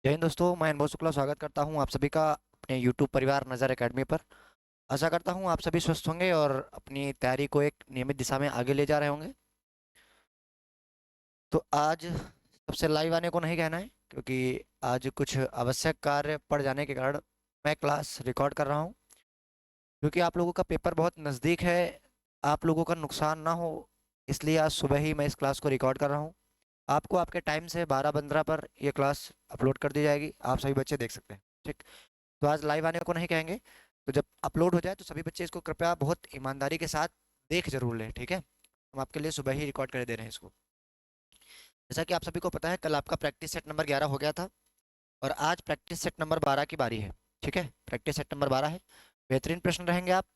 जय हिंद दोस्तों, मैं अनुभव शुक्ला स्वागत करता हूं आप सभी का अपने YouTube परिवार नज़र एकेडमी पर। आशा करता हूं आप सभी स्वस्थ होंगे और अपनी तैयारी को एक नियमित दिशा में आगे ले जा रहे होंगे। तो आज सबसे लाइव आने को नहीं कहना है, क्योंकि आज कुछ आवश्यक कार्य पड़ जाने के कारण मैं क्लास रिकॉर्ड कर रहा हूं। क्योंकि आप लोगों का पेपर बहुत नज़दीक है, आप लोगों का नुकसान ना हो, इसलिए आज सुबह ही मैं इस क्लास को रिकॉर्ड कर रहा हूँ। आपको आपके टाइम से 12:15 पर यह क्लास अपलोड कर दी जाएगी, आप सभी बच्चे देख सकते हैं। ठीक। तो आज लाइव आने को नहीं कहेंगे, तो जब अपलोड हो जाए तो सभी बच्चे इसको कृपया बहुत ईमानदारी के साथ देख जरूर लें। ठीक है, हम आपके लिए सुबह ही रिकॉर्ड कर दे रहे हैं इसको। जैसा कि आप सभी को पता है, कल आपका प्रैक्टिस सेट नंबर 11 हो गया था और आज प्रैक्टिस सेट नंबर 12 की बारी है। ठीक है, प्रैक्टिस सेट नंबर 12 है। बेहतरीन प्रश्न रहेंगे आप,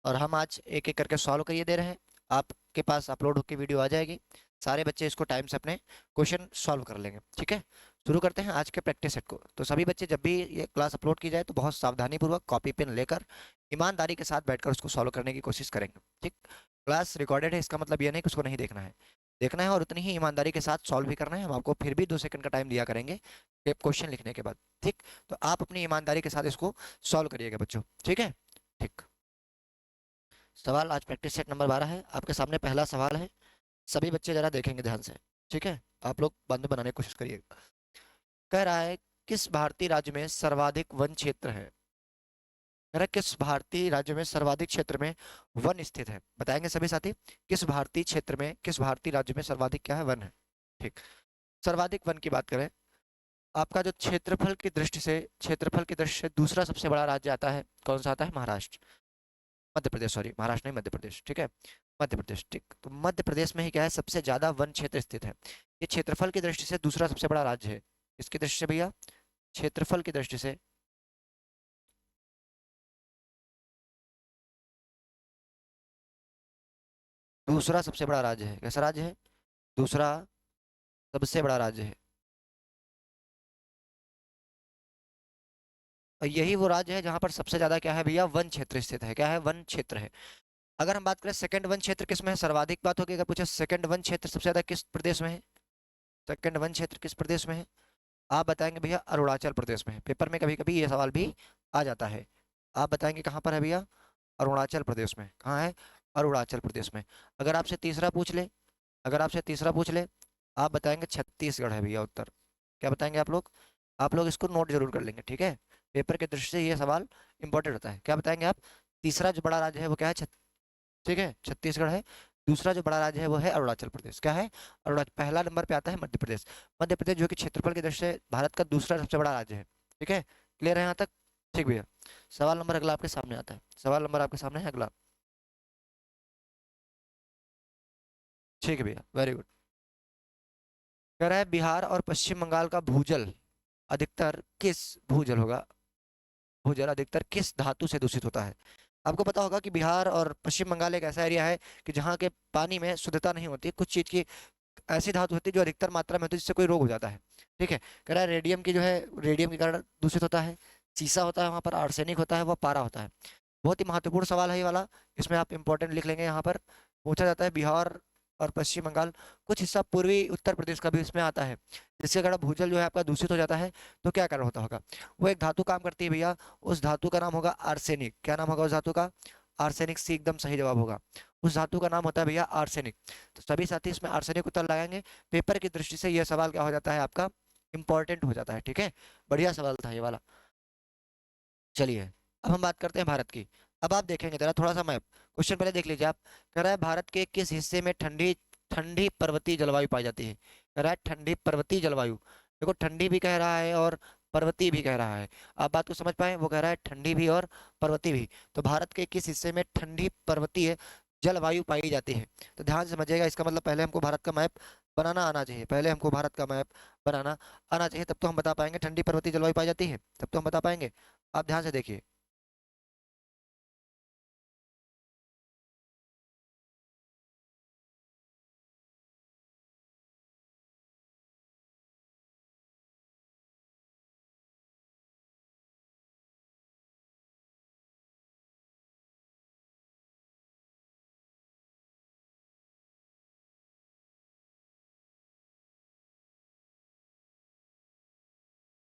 और हम आज एक एक करके सॉल्व करिए दे रहे हैं। आपके पास अपलोड होकर वीडियो आ जाएगी, सारे बच्चे इसको टाइम से अपने क्वेश्चन सॉल्व कर लेंगे। ठीक है, शुरू करते हैं आज के प्रैक्टिस सेट को। तो सभी बच्चे जब भी ये क्लास अपलोड की जाए तो बहुत सावधानी पूर्वक कॉपी पेन लेकर ईमानदारी के साथ बैठकर उसको सॉल्व करने की कोशिश करेंगे। ठीक, क्लास रिकॉर्डेड है, इसका मतलब ये नहीं कि उसको नहीं देखना है, देखना है और उतनी ही ईमानदारी के साथ सॉल्व भी करना है। हम आपको फिर भी 2 सेकंड का टाइम दिया करेंगे क्वेश्चन लिखने के बाद। ठीक, तो आप अपनी ईमानदारी के साथ इसको सॉल्व करिएगा बच्चों। ठीक है। ठीक, सवाल आज प्रैक्टिस सेट नंबर 12 है। आपके सामने पहला सवाल है, सभी बच्चे जरा देखेंगे ध्यान से। ठीक है, आप लोग बंद बनाने की कोशिश करिएगा। कह रहा है, किस भारतीय राज्य में सर्वाधिक वन क्षेत्र है? कह रहा है, किस भारतीय राज्य में सर्वाधिक क्षेत्र में वन स्थित है? बताएंगे सभी साथी, किस भारतीय क्षेत्र में, किस भारतीय राज्य में सर्वाधिक क्या है, वन है। ठीक, सर्वाधिक वन की बात करें, आपका जो क्षेत्रफल की दृष्टि से दूसरा सबसे बड़ा राज्य आता है, कौन सा आता है? महाराष्ट्र, मध्य प्रदेश, सॉरी महाराष्ट्र नहीं, मध्य प्रदेश। ठीक है, मध्य प्रदेश। ठीक, तो मध्य प्रदेश में ही क्या है, सबसे ज्यादा वन क्षेत्र स्थित है। ये क्षेत्रफल की दृष्टि से दूसरा सबसे बड़ा राज्य है। इसकी दृष्टि से भैया, क्षेत्रफल की दृष्टि से दूसरा सबसे बड़ा राज्य है। कैसा राज्य है? दूसरा सबसे बड़ा राज्य है। और यही वो राज्य है जहां पर सबसे ज्यादा क्या है भैया, वन क्षेत्र स्थित है। क्या है? वन क्षेत्र है। अगर हम बात करें सेकंड वन क्षेत्र किस में है, सर्वाधिक बात होगी अगर पूछे सेकंड वन क्षेत्र सबसे ज्यादा किस प्रदेश में है, सेकंड वन क्षेत्र किस प्रदेश में है, आप बताएंगे भैया अरुणाचल प्रदेश में है। पेपर में कभी कभी ये सवाल भी आ जाता है। आप बताएंगे कहाँ पर है भैया? अरुणाचल प्रदेश में। कहाँ है? अरुणाचल प्रदेश में। अगर आपसे तीसरा पूछ ले, अगर आपसे तीसरा पूछ ले, आप बताएंगे छत्तीसगढ़ है भैया उत्तर। क्या बताएंगे आप लोग? आप लोग इसको नोट जरूर कर लेंगे। ठीक है, पेपर के दृष्टि से ये सवाल इंपॉर्टेंट होता है। क्या बताएंगे आप? तीसरा जो बड़ा राज्य है वो क्या है? ठीक है, छत्तीसगढ़ है। दूसरा जो बड़ा राज्य है वो है अरुणाचल प्रदेश। क्या है? अरुणाचल। पहला नंबर पे आता है मध्य प्रदेश। मध्य प्रदेश जो कि क्षेत्रफल की दृष्टि से भारत का दूसरा सबसे बड़ा राज्य है। ठीक है, क्लियर है यहाँ तक? ठीक भैया, सवाल नंबर अगला आपके सामने आता है। सवाल नंबर आपके सामने है अगला। ठीक है भैया, वेरी गुड। कह रहा है, बिहार और पश्चिम बंगाल का भूजल अधिकतर किस भूजल होगा, भूजल अधिकतर किस धातु से दूषित होता है? आपको पता होगा कि बिहार और पश्चिम बंगाल एक ऐसा एरिया है कि जहाँ के पानी में शुद्धता नहीं होती, कुछ चीज की ऐसी धातु होती है जो अधिकतर मात्रा में होती है जिससे कोई रोग हो जाता है। ठीक है, कह रहा है रेडियम की जो है, रेडियम के कारण दूषित होता है, सीसा होता है वहां पर, आर्सेनिक होता है, वह पारा होता है। बहुत ही महत्वपूर्ण सवाल है ये वाला, इसमें आप इंपॉर्टेंट लिख लेंगे। यहाँ पर पूछा जाता है बिहार और पश्चिम बंगाल, कुछ हिस्सा पूर्वी उत्तर प्रदेश का भी इसमें आता है, जिसके अगर भूजल जो है आपका दूषित हो जाता है तो क्या कारण होता होगा? वो एक धातु काम करती है भैया, उस धातु का नाम होगा आर्सेनिक। क्या नाम होगा उस धातु का? आर्सेनिक। सी एकदम सही जवाब होगा। उस धातु का नाम होता है भैया आर्सेनिक। तो सभी साथी इसमें आर्सेनिक उत्तर लगाएंगे। पेपर की दृष्टि से यह सवाल क्या हो जाता है आपका, इंपॉर्टेंट हो जाता है। ठीक है, बढ़िया सवाल था ये वाला। चलिए, अब हम बात करते हैं भारत की। अब आप देखेंगे जरा थोड़ा सा मैप, क्वेश्चन पहले देख लीजिए आप। कह रहा है, भारत के किस हिस्से में ठंडी ठंडी पर्वतीय जलवायु पाई जाती है? कह रहा है ठंडी पर्वतीय जलवायु। देखो, ठंडी भी कह रहा है और पर्वतीय भी कह रहा है। आप बात को समझ पाए? वो कह रहा है ठंडी भी और पर्वतीय भी। तो भारत के किस हिस्से में ठंडी पर्वतीय जलवायु पाई जाती है? तो ध्यान से समझिएगा, इसका मतलब पहले हमको भारत का मैप बनाना आना चाहिए। पहले हमको भारत का मैप बनाना आना चाहिए, तब तो हम बता पाएंगे ठंडी पर्वतीय जलवायु पाई जाती है, तब तो हम बता पाएंगे। आप ध्यान से देखिए।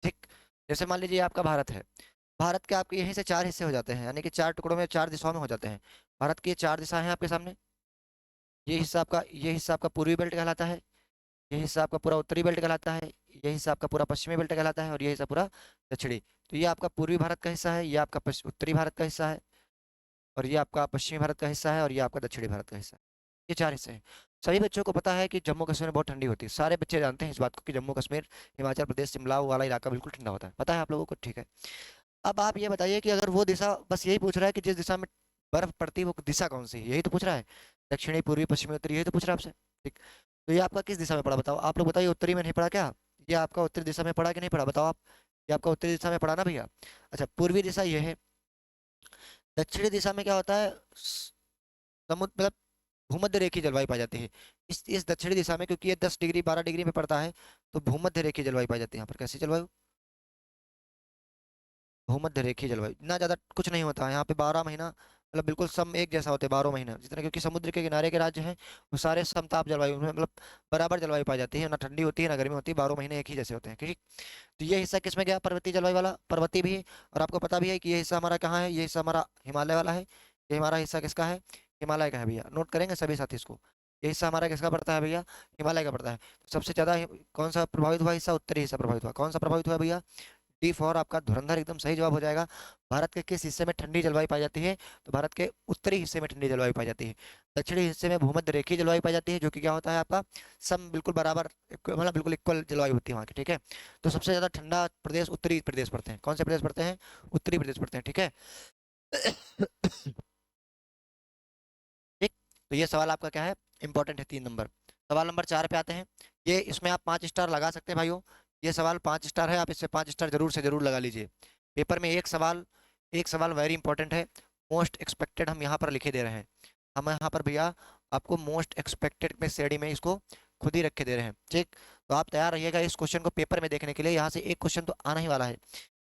ठीक, जैसे मान लीजिए आपका भारत है, भारत के आपके यहीं से चार हिस्से हो जाते हैं, यानी कि चार टुकड़ों में चार दिशाओं में हो जाते हैं। भारत की ये चार दिशाएं हैं आपके सामने। ये हिस्सा आपका पूर्वी बेल्ट कहलाता है, ये हिस्सा आपका पूरा उत्तरी बेल्ट कहलाता है, ये हिस्सा आपका पूरा पश्चिमी बेल्ट कहलाता है, और ये हिस्सा पूरा दक्षिणी। तो ये आपका पूर्वी भारत का हिस्सा है, ये आपका उत्तरी भारत का हिस्सा है, और ये आपका पश्चिमी भारत का हिस्सा है, और ये आपका दक्षिणी भारत का हिस्सा है। ये चार हिस्से हैं। सभी बच्चों को पता है कि जम्मू कश्मीर में बहुत ठंडी होती है, सारे बच्चे जानते हैं इस बात को कि जम्मू कश्मीर, हिमाचल प्रदेश, शिमला वाला इलाका बिल्कुल ठंडा होता है, पता है आप लोगों को, ठीक है। अब आप ये बताइए कि अगर वो दिशा, बस यही पूछ रहा है कि जिस दिशा में बर्फ पड़ती है वो दिशा कौन सी है, यही तो पूछ रहा है। दक्षिणी, पूर्वी, पश्चिमी, उत्तरी, यही तो पूछ रहा है आपसे। ठीक। तो ये आपका किस दिशा में पड़ा बताओ, आप लोग बताइए। उत्तरी में नहीं पड़ा क्या? ये आपका उत्तरी दिशा में पड़ा कि नहीं पड़ा, बताओ आप। ये आपका उत्तरी दिशा में पड़ा ना भैया। अच्छा, पूर्वी दिशा ये है। दक्षिणी दिशा में क्या होता है, समुद्र मतलब भूमध्य रेखीय जलवायु पाई जाती है। इस दक्षिणी दिशा में, क्योंकि ये 10 डिग्री 12 डिग्री में पड़ता है, तो भूमध्य रेखीय जलवायु पाई जाती है यहाँ पर। कैसी जलवायु? भूमध्य रेखीय जलवायु। ना ज्यादा कुछ नहीं होता है यहाँ पे, 12 महीना मतलब बिल्कुल सम एक जैसा होते हैं 12 महीना जितना, क्योंकि समुद्र के किनारे के राज्य हैं वो सारे समताप जलवायु में, मतलब बराबर जलवायु पाई जाती है, ना ठंडी होती है ना गर्मी होती है, 12 महीने एक ही जैसे होते हैं, ठीक। तो ये हिस्सा किस में गया, पर्वतीय जलवायु वाला, पर्वतीय भी है। और आपको पता भी है कि ये हिस्सा हमारा कहाँ है, ये हिस्सा हमारा हिमालय वाला है। ये हमारा हिस्सा किसका है? हिमालय का है भैया, नोट करेंगे सभी साथी इसको। ये हिस्सा हमारा किसका पड़ता है भैया? हिमालय का पड़ता है। तो सबसे ज्यादा कौन सा प्रभावित हुआ हिस्सा? उत्तरी हिस्सा प्रभावित हुआ। कौन सा प्रभावित हुआ भैया? डी फॉर आपका धुरंधर एकदम सही जवाब हो जाएगा। भारत के किस हिस्से में ठंडी जलवायु पाई जाती है? तो भारत के उत्तरी हिस्से में ठंडी जलवायु पाई जाती है। दक्षिणी हिस्से में भूमध्य रेखीय जलवायु पाई जाती है, जो कि क्या होता है आपका, सम बिल्कुल बराबर, मतलब बिल्कुल इक्वल जलवायु होती है वहाँ की, ठीक है। तो सबसे ज्यादा ठंडा प्रदेश उत्तरी प्रदेश पड़ते हैं। कौन से प्रदेश पड़ते हैं? उत्तरी प्रदेश पड़ते हैं, ठीक है। ठीक। तो ये सवाल आपका क्या है, इंपॉर्टेंट है, 3 नंबर। सवाल नंबर 4 पे आते हैं। ये इसमें आप 5 स्टार लगा सकते हैं भाइयों। ये सवाल 5 स्टार है, आप इससे 5 स्टार जरूर से जरूर लगा लीजिए। पेपर में एक सवाल वेरी इंपॉर्टेंट है, मोस्ट एक्सपेक्टेड हम यहाँ पर लिखे दे रहे हैं। हम यहाँ पर भैया आपको मोस्ट एक्सपेक्टेड में श्रेणी में इसको खुद ही रखे दे रहे हैं, ठीक। तो आप तैयार रहिएगा इस क्वेश्चन को पेपर में देखने के लिए, यहाँ से एक क्वेश्चन तो आना ही वाला है।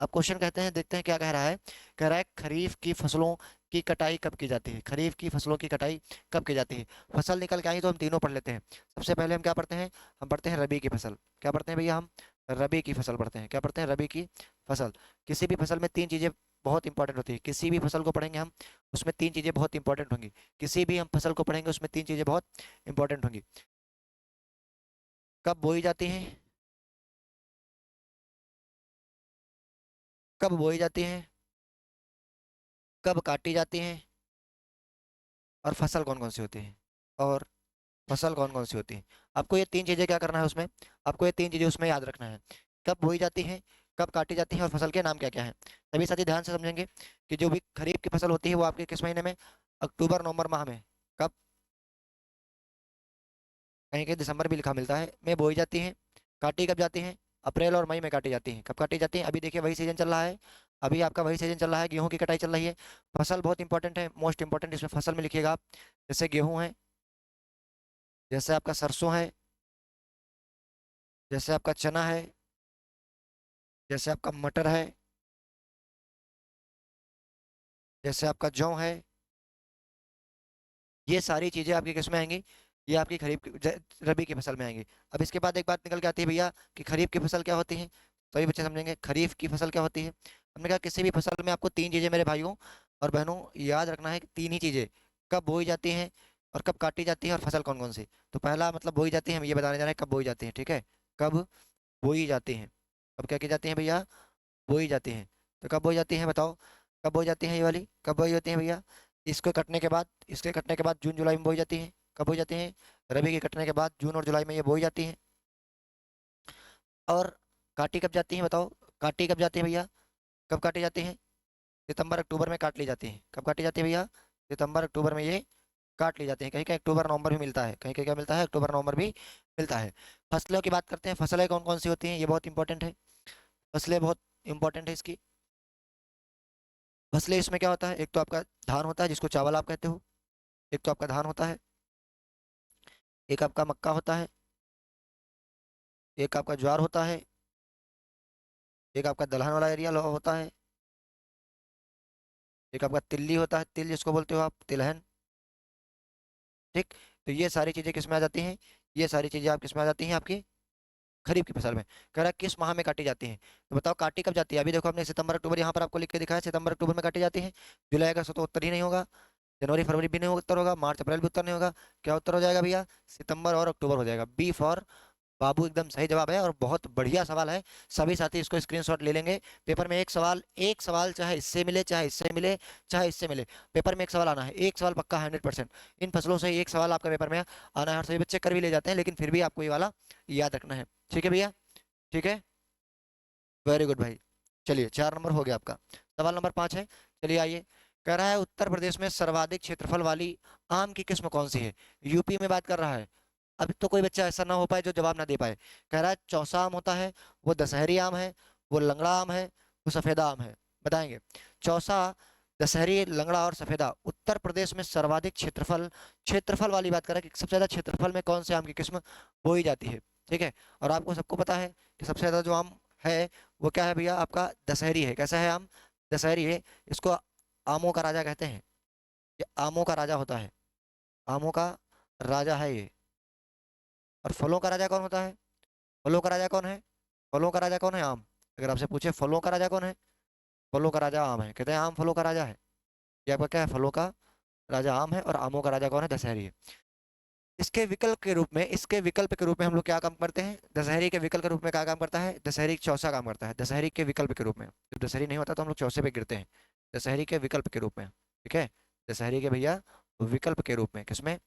अब क्वेश्चन कहते हैं, देखते हैं क्या कह रहा है। कह रहा है खरीफ की फसलों की कटाई कब की जाती है? खरीफ की फसलों की कटाई कब की जाती है? फसल निकल के आई तो हम तीनों पढ़ लेते हैं। सबसे पहले हम क्या पढ़ते हैं? हम पढ़ते हैं रबी की फसल। क्या पढ़ते हैं भैया हम? रबी की फसल पढ़ते हैं। क्या पढ़ते हैं? रबी की फसल। किसी भी फसल में 3 चीजें बहुत इंपॉर्टेंट होती है, किसी भी फसल को पढ़ेंगे हम उसमें 3 चीजें बहुत इंपॉर्टेंट होंगी। किसी भी हम फसल को पढ़ेंगे उसमें 3 चीजें बहुत इंपॉर्टेंट होंगी। कब बोई जाती है? कब बोई जाती है? कब काटी जाती है? और फसल कौन कौन सी होती है? और फसल कौन कौन सी होती है? आपको ये 3 चीजें क्या करना है उसमें, आपको ये 3 चीजें उसमें याद रखना है। कब बोई जाती है, कब काटी जाती है, और फसल के नाम क्या क्या है। सभी साथी ध्यान से समझेंगे कि जो भी खरीफ की फसल होती है वो आपके किस महीने में? अक्टूबर नवंबर माह में। कब? कहीं कहीं दिसंबर भी लिखा मिलता है, में बोई जाती है। काटी कब जाती है? अप्रैल और मई में काटी जाती है। कब काटी जाती है? अभी देखिए वही सीजन चल रहा है, अभी आपका वही सीजन चल रहा है, गेहूं की कटाई चल रही है। फसल बहुत इंपॉर्टेंट है, मोस्ट इंपॉर्टेंट इसमें फसल में लिखिएगा आप। जैसे गेहूं है, जैसे आपका सरसों है, जैसे आपका चना है, जैसे आपका मटर है, जैसे आपका जौ है। ये सारी चीजें आपकी किस में आएंगी? ये आपकी रबी की फसल में आएंगी। अब इसके बाद एक बात निकल के आती है भैया कि खरीफ की फसल क्या होती है। सभी बच्चे समझेंगे खरीफ की फसल क्या होती है। हमने कहा किसी भी फसल में आपको 3 चीजें मेरे भाइयों और बहनों याद रखना है कि 3 ही चीजें, कब बोई जाती हैं, और कब काटी जाती है, और फसल कौन कौन सी। तो पहला मतलब बोई जाती है, हम ये बताने जा रहे हैं कब बोई जाती है, ठीक है। कब बोई जाती हैं? कब क्या की जाती है भैया? बोई जाती हैं। तो कब बोई जाती हैं बताओ? कब बोई जाती है ये वाली, कब बोई होती है भैया? इसके कटने के बाद जून जुलाई में बोई जाती है। कब बोई जाती है? रबी के कटने के बाद जून और जुलाई में ये बोई जाती है। और काटी कब जाती है बताओ? काटी कब जाती है भैया? कब काटी जाती है? सितंबर अक्टूबर में काट ली जाती है। कब काटी जाती है भैया? सितंबर अक्टूबर में ये काट ली जाती है। कहीं कहीं अक्टूबर नवंबर भी मिलता है, कहीं कहीं क्या मिलता है? अक्टूबर नवंबर भी मिलता है। फसलों की बात करते हैं, फसलें कौन कौन सी होती हैं, ये बहुत इंपॉर्टेंट है। फसलें बहुत इंपॉर्टेंट है इसकी। फसलें इसमें क्या होता है, एक तो आपका धान होता है जिसको चावल आप कहते हो, एक तो आपका धान होता है, एक आपका मक्का होता है, एक आपका ज्वार होता है, एक आपका दलहन वाला एरिया होता है, एक आपका तिल्ली होता है, तिल जिसको बोलते हो आप, तिलहन, ठीक। तो ये सारी चीजें किस में आ जाती हैं? ये सारी चीजें आप किस में आ जाती हैं आपकी? खरीफ की फसल में। कह रहा है किस माह में काटी जाती है, तो बताओ काटी कब जाती है। अभी देखो हमने सितंबर अक्टूबर यहाँ पर आपको लिख के दिखाया, सितंबर अक्टूबर में काटी जाती है। जुलाई अगस्त तो उत्तर ही नहीं होगा, जनवरी फरवरी भी नहीं उत्तर होगा, मार्च अप्रैल भी उत्तर नहीं होगा। क्या उत्तर हो जाएगा भैया, सितंबर और अक्टूबर हो जाएगा। बी फॉर बाबू एकदम सही जवाब है, और बहुत बढ़िया सवाल है। सभी साथी इसको स्क्रीनशॉट ले लेंगे। पेपर में एक सवाल चाहे इससे मिले चाहे इससे मिले चाहे इससे मिले, पेपर में एक सवाल आना है, एक सवाल पक्का 100%। इन फसलों से एक सवाल आपका पेपर में आना है, और सभी बच्चे कर भी ले जाते हैं, लेकिन फिर भी आपको ये वाला याद रखना है। ठीक है भैया, ठीक है, वेरी गुड भाई। चलिए 4 नंबर हो गया आपका। सवाल नंबर 5 है, चलिए आइए। कह रहा है उत्तर प्रदेश में सर्वाधिक क्षेत्रफल वाली आम की किस्म कौन सी है। यूपी में बात कर रहा है। अब तो कोई बच्चा ऐसा ना हो पाए जो जवाब ना दे पाए। कह रहा है चौसा आम होता है, वो दशहरी आम है, वो लंगड़ा आम है, वो सफेदा आम है। बताएंगे। चौसा, दशहरी, लंगड़ा और सफेदा। उत्तर प्रदेश में सर्वाधिक क्षेत्रफल, क्षेत्रफल वाली बात कर रहा है कि सबसे ज्यादा क्षेत्रफल में कौन से आम की किस्म बोई जाती है। ठीक है, और आपको सबको पता है कि सबसे ज्यादा जो आम है वो क्या है भैया, आपका दशहरी है। कैसा है आम, दशहरी है। इसको आमों का राजा कहते हैं, ये आमों का राजा होता है, आमों का राजा है ये। और फलों का राजा कौन होता है, फलों का राजा कौन है, फलों का राजा कौन है, आम। अगर आपसे पूछे फलों का राजा कौन है, फलों का राजा आम है, कहते हैं आम फलों का राजा है। ये आपका क्या है, फलों का राजा आम है, और आमों का राजा कौन है, दशहरी है। इसके विकल्प के रूप में, इसके विकल्प के रूप में हम लोग क्या काम करते हैं, दशहरी के विकल्प के रूप में क्या काम करता है, दशहरी चौसा काम करता है। दशहरी के विकल्प के रूप में, जब दशहरी नहीं होता तो हम लोग चौसे पे गिरते हैं, दशहरी के विकल्प के रूप में। ठीक है, दशहरी के भैया विकल्प के रूप में, किसमें,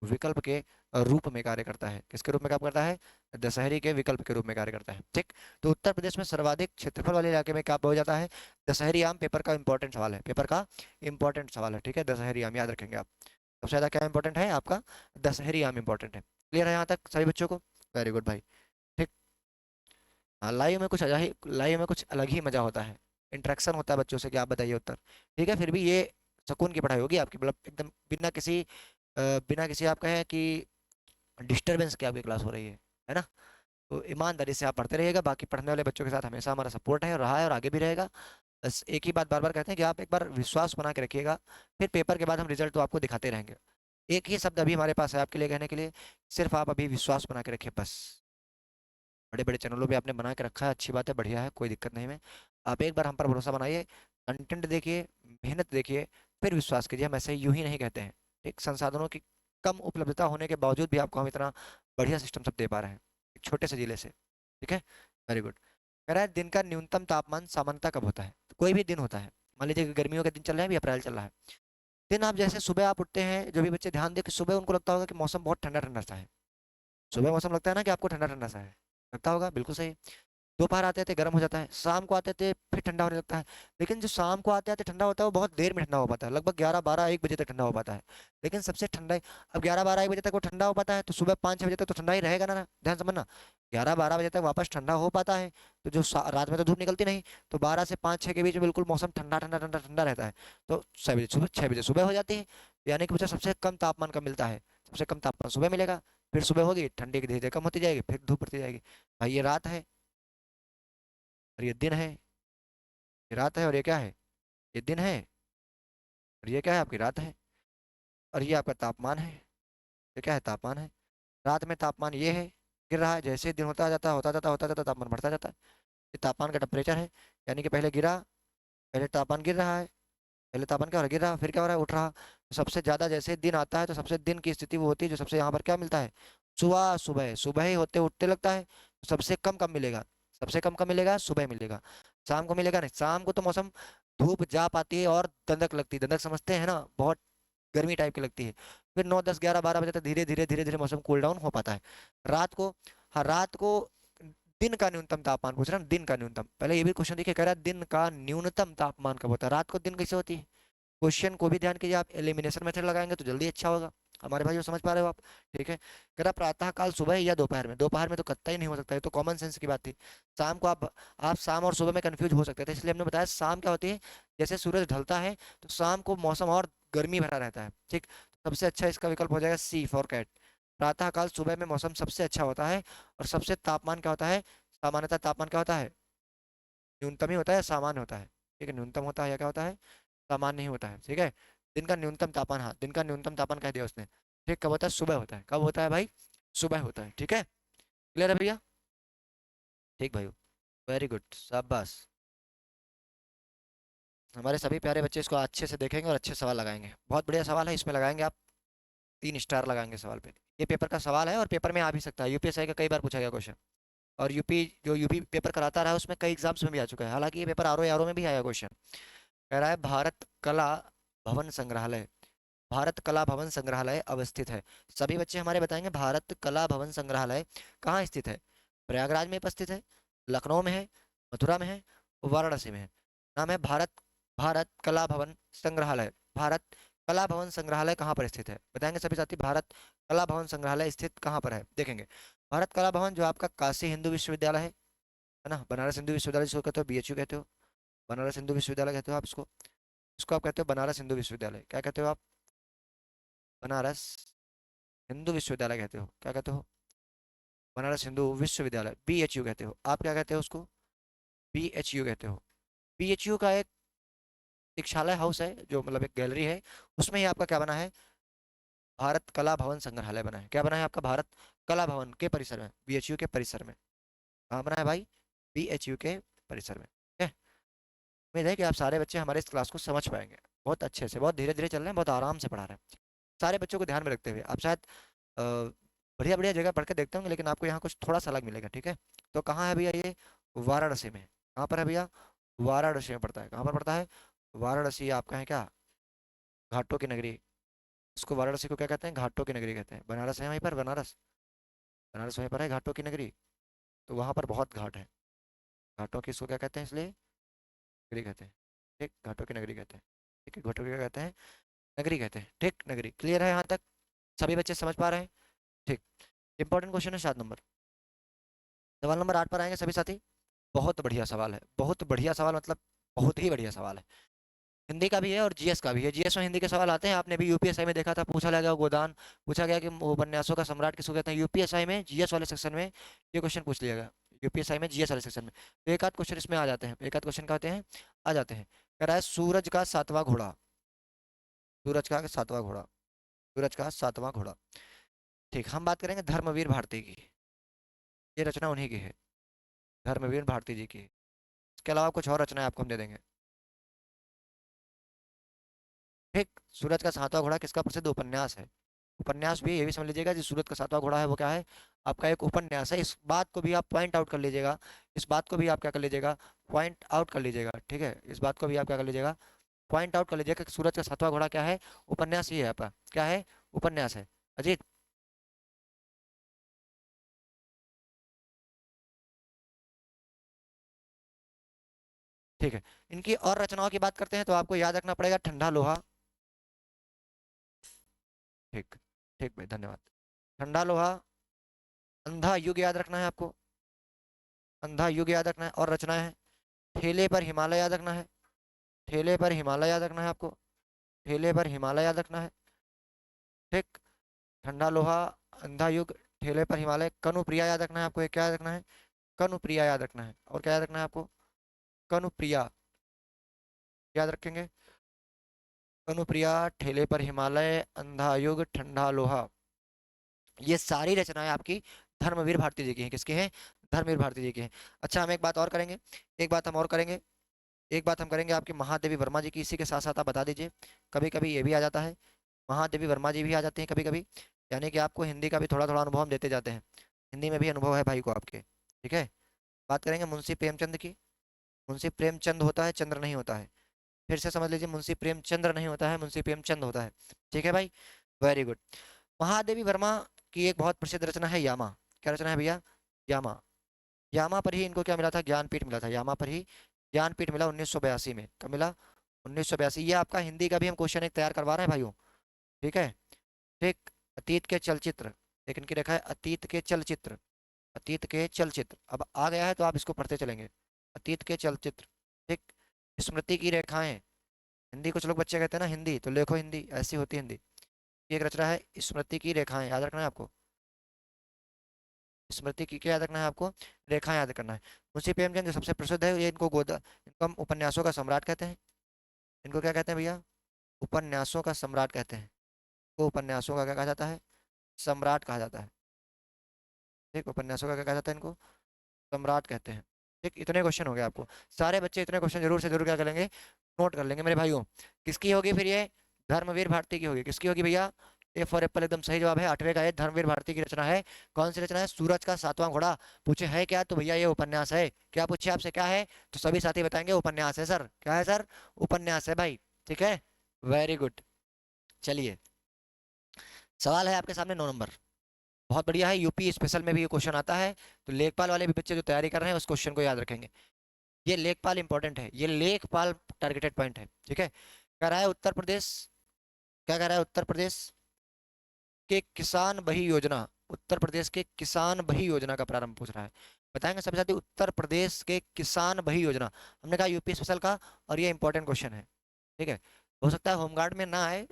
विकल्प के रूप में कार्य करता है। किसके रूप में काम करता है, दशहरी के विकल्प के रूप में कार्य करता है। ठीक, तो उत्तर प्रदेश में सर्वाधिक क्षेत्रफल वाले इलाके में क्या हो जाता है, दशहरी आम। पेपर का इंपॉर्टेंट सवाल है, पेपर का इंपॉर्टेंट सवाल है। ठीक है, दशहरी आम याद रखेंगे आप। सबसे ज्यादा क्या इंपॉर्टेंट है आपका, दशहरी आम इंपॉर्टेंट है। क्लियर है यहाँ तक सभी बच्चों को, वेरी गुड भाई। ठीक, हाँ लाइव में कुछ अलग ही मजा होता है, इंटरेक्शन होता है बच्चों से कि आप बताइए उत्तर। ठीक है, फिर भी ये सुकून की पढ़ाई होगी आपकी, मतलब एकदम बिना किसी आप कहें कि डिस्टरबेंस की आपकी क्लास हो रही है ना। तो ईमानदारी से आप पढ़ते रहिएगा, बाकी पढ़ने वाले बच्चों के साथ हमेशा हमारा सपोर्ट है, और रहा है और आगे भी रहेगा। बस एक ही बात बार बार कहते हैं कि आप एक बार विश्वास बना के रखिएगा, फिर पेपर के बाद हम रिजल्ट तो आपको दिखाते रहेंगे। एक ही शब्द अभी हमारे पास है आपके लिए कहने के लिए, सिर्फ आप अभी विश्वास बना के रखिए बस। बड़े बड़े चैनलों पे आपने बना के रखा है, अच्छी बात है, बढ़िया है, कोई दिक्कत नहीं है। आप एक बार हम पर भरोसा बनाइए, कंटेंट देखिए, मेहनत देखिए, फिर विश्वास कीजिए। हम ऐसे यूं ही नहीं कहते हैं। ठीक, संसाधनों की कम उपलब्धता होने के बावजूद भी आपको हम इतना बढ़िया सिस्टम सब दे पा रहे हैं, एक छोटे से जिले से। ठीक है, वेरी गुड। कह रहा है दिन का न्यूनतम तापमान सामान्यतः कब होता है, तो कोई भी दिन होता है। मान लीजिए कि गर्मियों के दिन चल रहे हैं, अभी अप्रैल चल रहा है। दिन आप जैसे सुबह आप उठते हैं, जो भी बच्चे ध्यान दें कि सुबह उनको लगता होगा कि मौसम बहुत ठंडा ठंडा सा है। सुबह मौसम लगता है ना कि आपको ठंडा ठंडा सा है, लगता होगा, बिल्कुल सही। दोपहर आते आते गर्म हो जाता है, शाम को आते आते फिर ठंडा होने लगता है। लेकिन जो शाम को आते आते ठंडा होता है वो बहुत देर में ठंडा हो पाता है, लगभग 11 12 1 बजे तक ठंडा हो पाता है। लेकिन सबसे ठंडा, अब 11 12 1 बजे तक वो ठंडा हो पाता है, तो सुबह 5 6 बजे तक तो ठंडा ही रहेगा ना। ध्यान समझना, 11 12 बजे तक वापस ठंडा हो पाता है, तो जो रात में तो धूप निकलती नहीं, तो 12 से 5 6 के बीच में बिल्कुल मौसम ठंडा ठंडा ठंडा ठंडा रहता है। तो 6 बजे सुबह, 6 बजे सुबह हो जाती है, यानी कि मुझे सबसे कम तापमान कब मिलता है, सबसे कम तापमान सुबह मिलेगा। फिर सुबह होगी, ठंडी की धीरे धीरे कम होती जाएगी, फिर धूप बढ़ती जाएगी। भाई ये रात है और ये दिन है, ये रात है और ये क्या है, ये दिन है, और ये क्या है, आपकी रात है। और ये आपका तापमान है, ये क्या है, तापमान है। रात में तापमान ये है, गिर रहा है, जैसे दिन होता जाता तापमान बढ़ता जाता है। ये तापमान का टेम्परेचर है, यानी कि पहले गिरा, पहले तापमान गिर रहा है, पहले तापमान क्या हो रहा है, गिर रहा, फिर क्या हो रहा है, उठ रहा। तो सबसे ज्यादा जैसे दिन आता है, तो सबसे दिन की स्थिति वो होती है जो सबसे यहाँ पर क्या मिलता है, सुबह, सुबह सुबह ही होते उठते लगता है। तो सबसे कम कब मिलेगा, सबसे कम कब मिलेगा, सुबह मिलेगा। शाम को मिलेगा नहीं, शाम को तो मौसम धूप जा पाती है और दंदक लगती है, दंदक समझते हैं ना, बहुत गर्मी टाइप की लगती है। फिर 9 10 11 12 बजे तक धीरे धीरे मौसम कूल डाउन हो पाता है। रात को, हाँ रात को दिन का न्यूनतम तापमान पूछ रहा है ना, दिन का न्यूनतम, पहले ये भी क्वेश्चन देखिए, कह रहा है दिन का न्यूनतम तापमान कब होता है, रात को दिन कैसे होती है। क्वेश्चन को भी ध्यान कीजिए, आप एलिमिनेशन मेथड लगाएंगे तो जल्दी अच्छा होगा। हमारे भाई समझ पा रहे हो आप। ठीक है, कह रहा प्रातः काल सुबह या दोपहर में, दोपहर में तो कतई नहीं हो सकता, ये तो कॉमन सेंस की बात थी। शाम को आप शाम और सुबह में कंफ्यूज हो सकते थे, इसलिए हमने बताया शाम क्या होती है, जैसे सूरज ढलता है तो शाम को मौसम और गर्मी भरा रहता है। ठीक, सबसे अच्छा इसका विकल्प हो जाएगा सी फॉर कैट। प्रातः काल सुबह में मौसम सबसे अच्छा होता है, और सबसे तापमान क्या होता है, सामान्यतः तापमान क्या होता है, न्यूनतम ही होता है या सामान्य होता है। ठीक है, न्यूनतम होता है या क्या होता है, सामान्य नहीं होता है। ठीक है, दिन का न्यूनतम तापमान, हाँ दिन का न्यूनतम तापमान कह दिया उसने। ठीक, कब होता है, सुबह होता है, कब होता है भाई, सुबह होता है। ठीक है, क्लियर है भैया। ठीक भाई, वेरी गुड, शाबाश। हमारे सभी प्यारे बच्चे इसको अच्छे से देखेंगे और अच्छे सवाल लगाएंगे। बहुत बढ़िया सवाल है, इसमें लगाएंगे आप 3 स्टार लगाएंगे सवाल पे। ये पेपर का सवाल है और पेपर में आ भी सकता है, यूपीएसआई का कई बार पूछा गया क्वेश्चन। और यूपी जो यूपी पेपर कराता रहा है उसमें कई एग्जाम्स में भी आ चुका है, हालांकि ये पेपर आर ओ में भी आया क्वेश्चन। कह रहा है भारत कला भवन संग्रहालय, भारत कला भवन संग्रहालय अवस्थित है। सभी बच्चे हमारे बताएंगे भारत कला भवन संग्रहालय कहाँ स्थित है। प्रयागराज में उपस्थित है, लखनऊ में है, मथुरा में है, वाराणसी में है। नाम है भारत, भारत कला भवन संग्रहालय। भारत कला भवन संग्रहालय कहाँ पर स्थित है, बताएंगे सभी साथी। भारत कला भवन संग्रहालय स्थित कहाँ पर है, देखेंगे। भारत कला भवन जो आपका काशी हिंदू विश्वविद्यालय है ना, बनारस हिंदू विश्वविद्यालय जिसको कहते हो, बीएचयू कहते हो, बनारस हिंदू विश्वविद्यालय कहते हो आप इसको। इसको आप कहते हो बनारस हिंदू विश्वविद्यालय, क्या कहते हो आप, बनारस हिंदू विश्वविद्यालय कहते हो, क्या कहते हो, बनारस हिंदू विश्वविद्यालय, बीएचयू कहते हो। आप क्या कहते हो उसको, बीएचयू कहते हो। बीएचयू का एक दीक्षालय हाउस है, जो मतलब एक गैलरी है, उसमें ही आपका क्या बना है, भारत कला भवन संग्रहालय बना है। क्या बना है आपका, भारत कला भवन के परिसर में, बीएचयू के परिसर में। कहाँ बना है भाई, बीएचयू के परिसर में, ठीक है। उम्मीद है कि आप सारे बच्चे हमारे इस क्लास को समझ पाएंगे। बहुत अच्छे से, बहुत धीरे धीरे चल रहे हैं, बहुत आराम से पढ़ा रहे हैं। सारे बच्चों को ध्यान में रखते हुए आप शायद बढ़िया बढ़िया जगह पढ़ के देखते होंगे, लेकिन आपको यहाँ कुछ थोड़ा सा अलग मिलेगा, ठीक है। तो कहाँ है भैया ये, वाराणसी में। कहाँ पर है भैया, वाराणसी में पड़ता है। कहाँ पर पड़ता है, वाराणसी आपका है क्या, घाटों की नगरी। इसको वाराणसी को क्या कहते हैं, घाटों की नगरी कहते हैं। बनारस है वहीं पर, बनारस, बनारस वहीं पर है, घाटों की नगरी। तो वहाँ पर बहुत घाट है, घाटों की इसको क्या कहते हैं, इसलिए नगरी कहते हैं। ठीक, घाटों की नगरी कहते हैं। ठीक है, घाटों की क्या कहते हैं, नगरी कहते हैं। ठीक, नगरी। क्लियर है यहाँ तक, सभी बच्चे समझ पा रहे हैं। ठीक, इंपॉर्टेंट क्वेश्चन है 7 नंबर। सवाल नंबर 8 पर आएंगे सभी साथी। बहुत बढ़िया सवाल है, बहुत बढ़िया सवाल, मतलब बहुत ही बढ़िया सवाल है। हिंदी का भी है और जीएस का भी है। जीएस में हिंदी के सवाल आते हैं, आपने भी यूपीएसआई में देखा था, पूछा लगा गोदान, पूछा गया कि उपन्यासों का सम्राट किसको कहते हैं। यूपीएसआई में जीएस वाले सेक्शन में ये क्वेश्चन पूछ लिया गया, यूपीएसआई में जीएस वाले सेक्शन में। तो एक आध क्वेश्चन इसमें आ जाते हैं, एक आध क्वेश्चन क्या होते हैं, आ जाते हैं। कह रहा है सूरज का सातवां घोड़ा, सूरज का सातवां घोड़ा, सूरज का सातवां घोड़ा। ठीक, हम बात करेंगे धर्मवीर भारती की। ये रचना उन्हीं की है, धर्मवीर भारती जी की। इसके अलावा कुछ और रचनाएं आपको हम दे देंगे। ठीक, सूरज का सातवां घोड़ा किसका प्रसिद्ध उपन्यास है। उपन्यास भी ये भी समझ लीजिएगा, जो सूरज का सातवां घोड़ा है वो क्या है, आपका एक उपन्यास है। इस बात को भी आप पॉइंट आउट कर लीजिएगा, इस बात को भी आप क्या कर लीजिएगा, पॉइंट आउट कर लीजिएगा। ठीक है, इस बात को भी आप क्या कर लीजिएगा, पॉइंट आउट कर लीजिएगा कि सूरज का सातवां घोड़ा क्या है, उपन्यास ही है आपका, क्या है, उपन्यास है। अजीत, ठीक है। इनकी और रचनाओं की बात करते हैं तो आपको याद रखना पड़ेगा ठंडा लोहा। ठीक, ठीक भाई, धन्यवाद। ठंडा लोहा, अंधा युग याद रखना है आपको, अंधा युग याद रखना है। और रचना है, ठेले पर हिमालय याद रखना है, ठेले पर हिमालय याद रखना है आपको, ठेले पर हिमालय याद रखना है। ठीक, ठंडा लोहा, अंधा युग, ठेले पर हिमालय। कनुप्रिया याद रखना है आपको, ये क्या याद रखना है, कनुप्रिया याद रखना है। और क्या याद रखना है आपको, कनुप्रिया याद रखेंगे। कनुप्रिया, ठेले पर हिमालय, अंधा युग, ठंडा लोहा, ये सारी रचनाएं आपकी धर्मवीर भारती जी की हैं। किसकी हैं, धर्मवीर भारती जी की हैं। अच्छा, हम एक बात और करेंगे, एक बात हम और करेंगे, एक बात हम करेंगे आपकी महादेवी वर्मा जी की। इसी के साथ साथ आप बता दीजिए, कभी कभी ये भी आ जाता है, महादेवी वर्मा जी भी आ जाते हैं कभी कभी। यानी कि आपको हिंदी का भी थोड़ा थोड़ा अनुभव हम देते जाते हैं, हिंदी में भी अनुभव है भाई को आपके। ठीक है, बात करेंगे मुंशी प्रेमचंद की। मुंशी प्रेमचंद होता है, चंद्र नहीं होता है। फिर से समझ लीजिए, मुंशी प्रेमचंद्र नहीं होता है, मुंशी प्रेमचंद होता है। ठीक है भाई, वेरी गुड। महादेवी वर्मा की एक बहुत प्रसिद्ध रचना है यामा। क्या रचना है भैया, यामा। यामा पर ही इनको क्या मिला था, ज्ञानपीठ मिला था। यामा पर ही ज्ञानपीठ मिला 1982 में। कब मिला, 1982। ये आपका हिंदी का भी हम क्वेश्चन एक तैयार करवा रहे हैं भाइयों, ठीक है। ठीक, अतीत के चलचित्र, लेकिन की रखा है अतीत के चलचित्र, अतीत के चलचित्र। अब आ गया है तो आप इसको पढ़ते चलेंगे, अतीत के चलचित्र। ठीक, स्मृति की रेखाएं, हिंदी कुछ लोग बच्चे कहते हैं ना हिंदी, तो लिखो हिंदी, ऐसी होती है हिंदी। ये एक रचना है स्मृति की रेखाएं, याद रखना है आपको। स्मृति की क्या याद रखना है आपको, रेखा याद करना है। मुंशी प्रेमचंद जो सबसे प्रसिद्ध है, ये इनको गोदा, इनको हम उपन्यासों का सम्राट कहते हैं। इनको क्या कहते हैं भैया, उपन्यासों का सम्राट कहते हैं। को उपन्यासों का क्या कहा जाता है, सम्राट कहा जाता है। ठीक, उपन्यासों का क्या कहा जाता है इनको, सम्राट कहते हैं। ठीक, इतने क्वेश्चन हो गए आपको। सारे बच्चे इतने क्वेश्चन जरूर से जरूर क्या करेंगे, नोट कर लेंगे मेरे भाइयों। किसकी होगी फिर ये, धर्मवीर भारती की होगी। किसकी होगी भैया, ए फॉर एप्पल एकदम सही जवाब है। आठवें का है, धर्मवीर भारती की रचना है। कौन सी रचना है, सूरज का सातवां घोड़ा। पूछे है क्या, तो भैया ये उपन्यास है। क्या पूछे आपसे, क्या है, तो सभी साथी बताएंगे उपन्यास है सर। क्या है सर, उपन्यास है भाई। ठीक है, वेरी गुड। चलिए, सवाल है आपके सामने 9 नंबर। बहुत बढ़िया है, यूपी स्पेशल में भी ये क्वेश्चन आता है। तो लेखपाल वाले भी बच्चे जो तैयारी कर रहे हैं उस क्वेश्चन को याद रखेंगे। ये लेखपाल इंपॉर्टेंट है, ये लेखपाल टारगेटेड पॉइंट है। ठीक है, कह रहा है उत्तर प्रदेश, क्या कह रहा है, उत्तर प्रदेश के किसान बही योजना, उत्तर प्रदेश के किसान बही योजना का प्रारंभ पूछ रहा है। बताएंगे सभी साथी, उत्तर प्रदेश के किसान बही योजना। हमने कहा यूपी स्पेशल का, और ये इंपॉर्टेंट क्वेश्चन है। ठीक है, हो सकता है होमगार्ड में ना आए,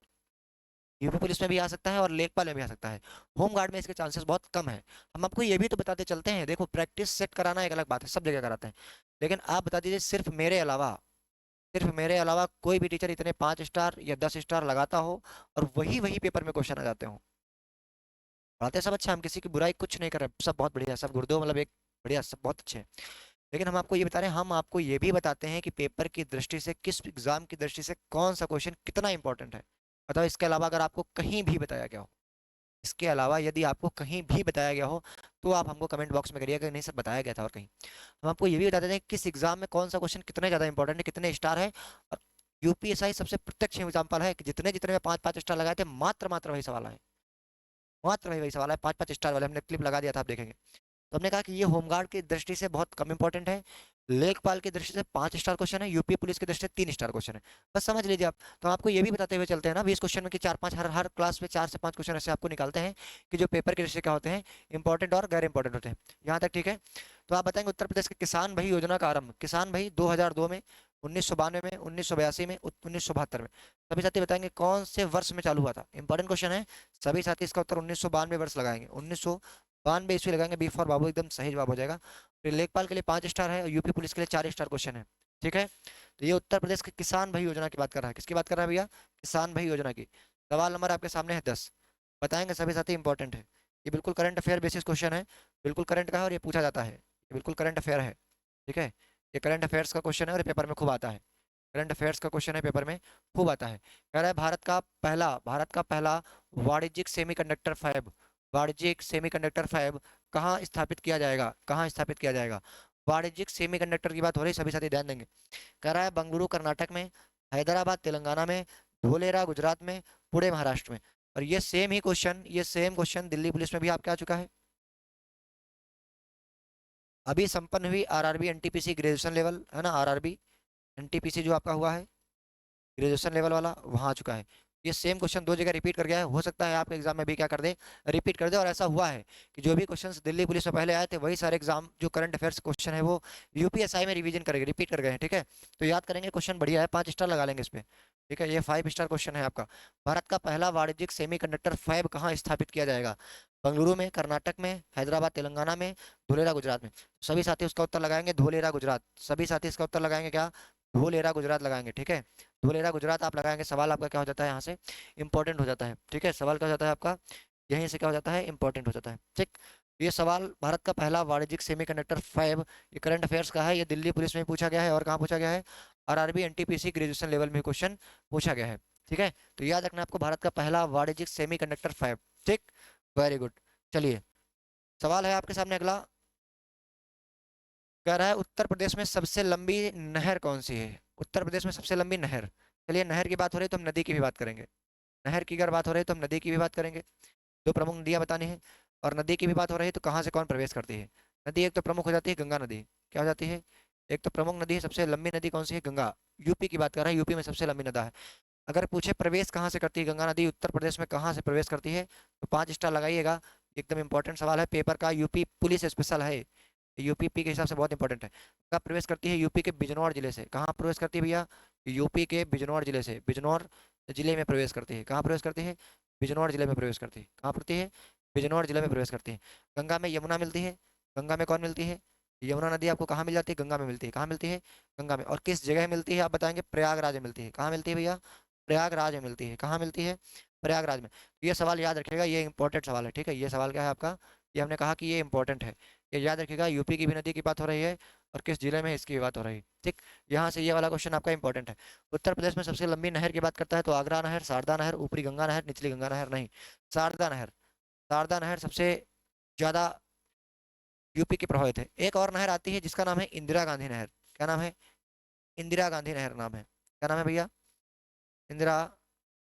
यूपी पुलिस में भी आ सकता है और लेखपाल में भी आ सकता है। होम गार्ड में इसके चांसेस बहुत कम है। हम आपको ये भी तो बताते चलते हैं, देखो प्रैक्टिस सेट कराना एक अलग बात है, सब जगह कराते हैं। लेकिन आप बता दीजिए, सिर्फ मेरे अलावा, सिर्फ मेरे अलावा कोई भी टीचर इतने 5 स्टार या 10 स्टार लगाता हो और वही वही पेपर में क्वेश्चन आ जाते हो। पढ़ाते सब अच्छा, हम किसी की बुराई कुछ नहीं कर रहे, सब बहुत बढ़िया, सब गुरुदेव मतलब एक बढ़िया, सब बहुत अच्छे हैं। लेकिन हम आपको ये बता रहे हैं, हम आपको ये भी बताते हैं कि पेपर की दृष्टि से, किस एग्जाम की दृष्टि से कौन सा क्वेश्चन कितना इंपॉर्टेंट है। बताओ, इसके अलावा अगर आपको कहीं भी बताया गया हो, इसके अलावा यदि आपको कहीं भी बताया गया हो, तो आप हमको कमेंट बॉक्स में करिएगा कि नहीं सर बताया गया था और कहीं। हम आपको ये भी बता देते हैं कि किस एग्जाम में कौन सा क्वेश्चन कितने ज़्यादा इंपॉर्टेंट है, कितने स्टार है। और यूपीएसआई सबसे प्रत्यक्ष एग्जाम्पल है कि जितने जितने में 5 5 स्टार लगाए थे, मात्र मात्र वही सवाल है, मात्र वही वही सवाल है 5 5 स्टार वाले। हमने क्लिप लगा दिया था, आप देखेंगे। तो हमने कहा कि ये होमगार्ड की दृष्टि से बहुत कम इंपॉर्टेंट है, लेखपाल की दृष्टि से 5 स्टार क्वेश्चन है, यूपी पुलिस की दृष्टि से 3 स्टार क्वेश्चन है। बस समझ लीजिए आप। तो हम आपको ये भी बताते हुए चलते हैं ना 20 क्वेश्चन में कि 4 5, हर हर क्लास में 4 से 5 क्वेश्चन ऐसे आपको निकालते हैं कि जो पेपर की दृष्टि से क्या होते हैं, इंपॉर्टेंट और गैर इंपॉर्टेंट होते हैं। यहाँ तक ठीक है। तो आप बताएंगे उत्तर प्रदेश के किसान भाई योजना का आरंभ, किसान भाई 2002 में, 1992 में, 1982 में, 1972 में। सभी साथी बताएंगे कौन से वर्ष में चालू हुआ था, इंपॉर्टेंट क्वेश्चन है। सभी साथी इसका उत्तर 1992 वर्ष लगाएंगे, 1992 ईस्वी लगाएंगे। बी फॉर बाबू एकदम सही जवाब हो जाएगा। फिर लेखपाल के लिए 5 स्टार है और यूपी पुलिस के लिए 4 स्टार क्वेश्चन है। ठीक है, तो ये उत्तर प्रदेश के किसान भाई योजना की बात कर रहा है। किसकी बात कर रहा है भैया, किसान भाई योजना की। सवाल नंबर आपके सामने है 10। बताएंगे सभी साथी, इंपॉर्टेंट है। ये बिल्कुल करंट अफेयर बेसिस क्वेश्चन है, बिल्कुल करंट का है और ये पूछा जाता है, ये बिल्कुल करंट अफेयर है। ठीक है, ये करंट अफेयर्स का क्वेश्चन है और ये पेपर में खूब आता है। करंट अफेयर्स का क्वेश्चन है, पेपर में खूब आता है। कह रहा है भारत का पहला वाणिज्यिक सेमीकंडक्टर फैब, वाणिज्यिक सेमीकंडक्टर फैब कहाँ स्थापित किया जाएगा, कहाँ स्थापित किया जाएगा। वाणिज्यिक सेमीकंडक्टर की बात हो रही, सभी साथी ध्यान देंगे। कह रहा है बंगलुरु कर्नाटक में, हैदराबाद तेलंगाना में, धोलेरा गुजरात में, पुणे महाराष्ट्र में। और ये सेम ही क्वेश्चन, ये सेम क्वेश्चन दिल्ली पुलिस में भी आपके आ चुका है। अभी संपन्न हुई आरआरबी एनटीपीसी ग्रेजुएशन लेवल है ना, आरआरबी एनटीपीसी जो आपका हुआ है ग्रेजुएशन लेवल वाला, वहाँ आ चुका है। ये सेम क्वेश्चन 2 जगह रिपीट कर गया है, हो सकता है आपके एग्जाम में भी क्या कर दे, रिपीट कर दे। और ऐसा हुआ है कि जो भी क्वेश्चंस दिल्ली पुलिस में पहले आए थे, वही सारे एग्जाम जो करंट अफेयर्स क्वेश्चन है वो यूपीएसआई में रिवीजन करेंगे, रिपीट कर गए हैं। ठीक है, तो याद करेंगे, क्वेश्चन बढ़िया है, 5 स्टार लगा लेंगे इस पे। ठीक है, ये 5 स्टार क्वेश्चन है आपका। भारत का पहला वाणिज्यिक सेमीकंडक्टर फैब कहाँ स्थापित किया जाएगा, बंगलुरु में, कर्नाटक में, हैदराबाद तेलंगाना में, धुलेरा गुजरात में। सभी साथी उसका उत्तर लगाएंगे धुलेरा गुजरात, सभी साथी इसका उत्तर लगाएंगे क्या, धुलेरा गुजरात लगाएंगे। ठीक है, धुलेरा गुजरात आप लगाएंगे, सवाल आपका क्या हो जाता है यहाँ से, इंपॉर्टेंट हो जाता है। ठीक है, सवाल क्या हो जाता है आपका, यहीं से क्या हो जाता है, इंपॉर्टेंट हो जाता है। ठीक, ये सवाल भारत का पहला वाणिज्यिक सेमीकंडक्टर फैब, ये करंट अफेयर्स का है, ये दिल्ली पुलिस में भी पूछा गया है और कहाँ पूछा गया है, आरआरबी एनटीपीसी ग्रेजुएशन लेवल में क्वेश्चन पूछा गया है। ठीक है, तो याद रखना आपको, भारत का पहला वाणिज्यिक सेमीकंडक्टर फैब। ठीक, वेरी गुड। चलिए, सवाल है आपके सामने अगला। कह रहा है उत्तर प्रदेश में सबसे लंबी नहर कौन सी है, उत्तर प्रदेश में सबसे लंबी नहर। चलिए, नहर की बात हो रही है तो हम नदी की भी बात करेंगे, नहर की अगर बात हो रही है तो हम नदी की भी बात करेंगे। दो प्रमुख नदियां बतानी है, और नदी की भी बात हो रही है तो कहाँ से कौन प्रवेश करती है। नदी एक तो प्रमुख हो जाती है गंगा नदी, क्या हो जाती है, एक तो प्रमुख नदी है। सबसे लंबी नदी कौन सी है, गंगा। यूपी की बात कर रहा है, यूपी में सबसे लंबी नदी है। अगर पूछे प्रवेश कहाँ से करती है गंगा नदी, उत्तर प्रदेश में कहाँ से प्रवेश करती है, तो 5 स्टार लगाइएगा। एकदम इंपॉर्टेंट सवाल है, पेपर का यूपी पुलिस स्पेशल है, यूपी के हिसाब से बहुत इंपॉर्टेंट है। कब प्रवेश करती है, यूपी के बिजनौर जिले से। कहाँ प्रवेश करती है भैया, यूपी के बिजनौर जिले से, बिजनौर जिले में प्रवेश करती है। कहाँ प्रवेश करती है, बिजनौर जिले में प्रवेश करती है। कहाँ पड़ती है, बिजनौर जिले में प्रवेश करती है। गंगा में यमुना मिलती है, गंगा में कौन मिलती है, यमुना नदी आपको कहाँ मिल जाती है, गंगा में मिलती है। कहाँ मिलती है, गंगा में। और किस जगह मिलती है आप बताएंगे, प्रयागराज में मिलती है। कहाँ मिलती है भैया, प्रयागराज में मिलती है। कहाँ मिलती है, प्रयागराज में। तो ये सवाल याद रखिएगा, ये इंपॉर्टेंट सवाल है। ठीक है, ये सवाल क्या है आपका, ये हमने कहा कि ये इंपॉर्टेंट है। ये याद रखिएगा, यूपी की भी नदी की बात हो रही है और किस जिले में इसकी भी बात हो रही है। ठीक, यहाँ से ये वाला क्वेश्चन आपका इंपॉर्टेंट है। उत्तर प्रदेश में सबसे लंबी नहर की बात करता है तो आगरा नहर, शारदा नहर, ऊपरी गंगा नहर, निचली गंगा नहर नहीं, शारदा नहर। शारदा नहर सबसे ज्यादा यूपी की प्रभावित है। एक और नहर आती है जिसका नाम है इंदिरा गांधी नहर। क्या नाम है? इंदिरा गांधी नहर नाम है। क्या नाम है भैया? इंदिरा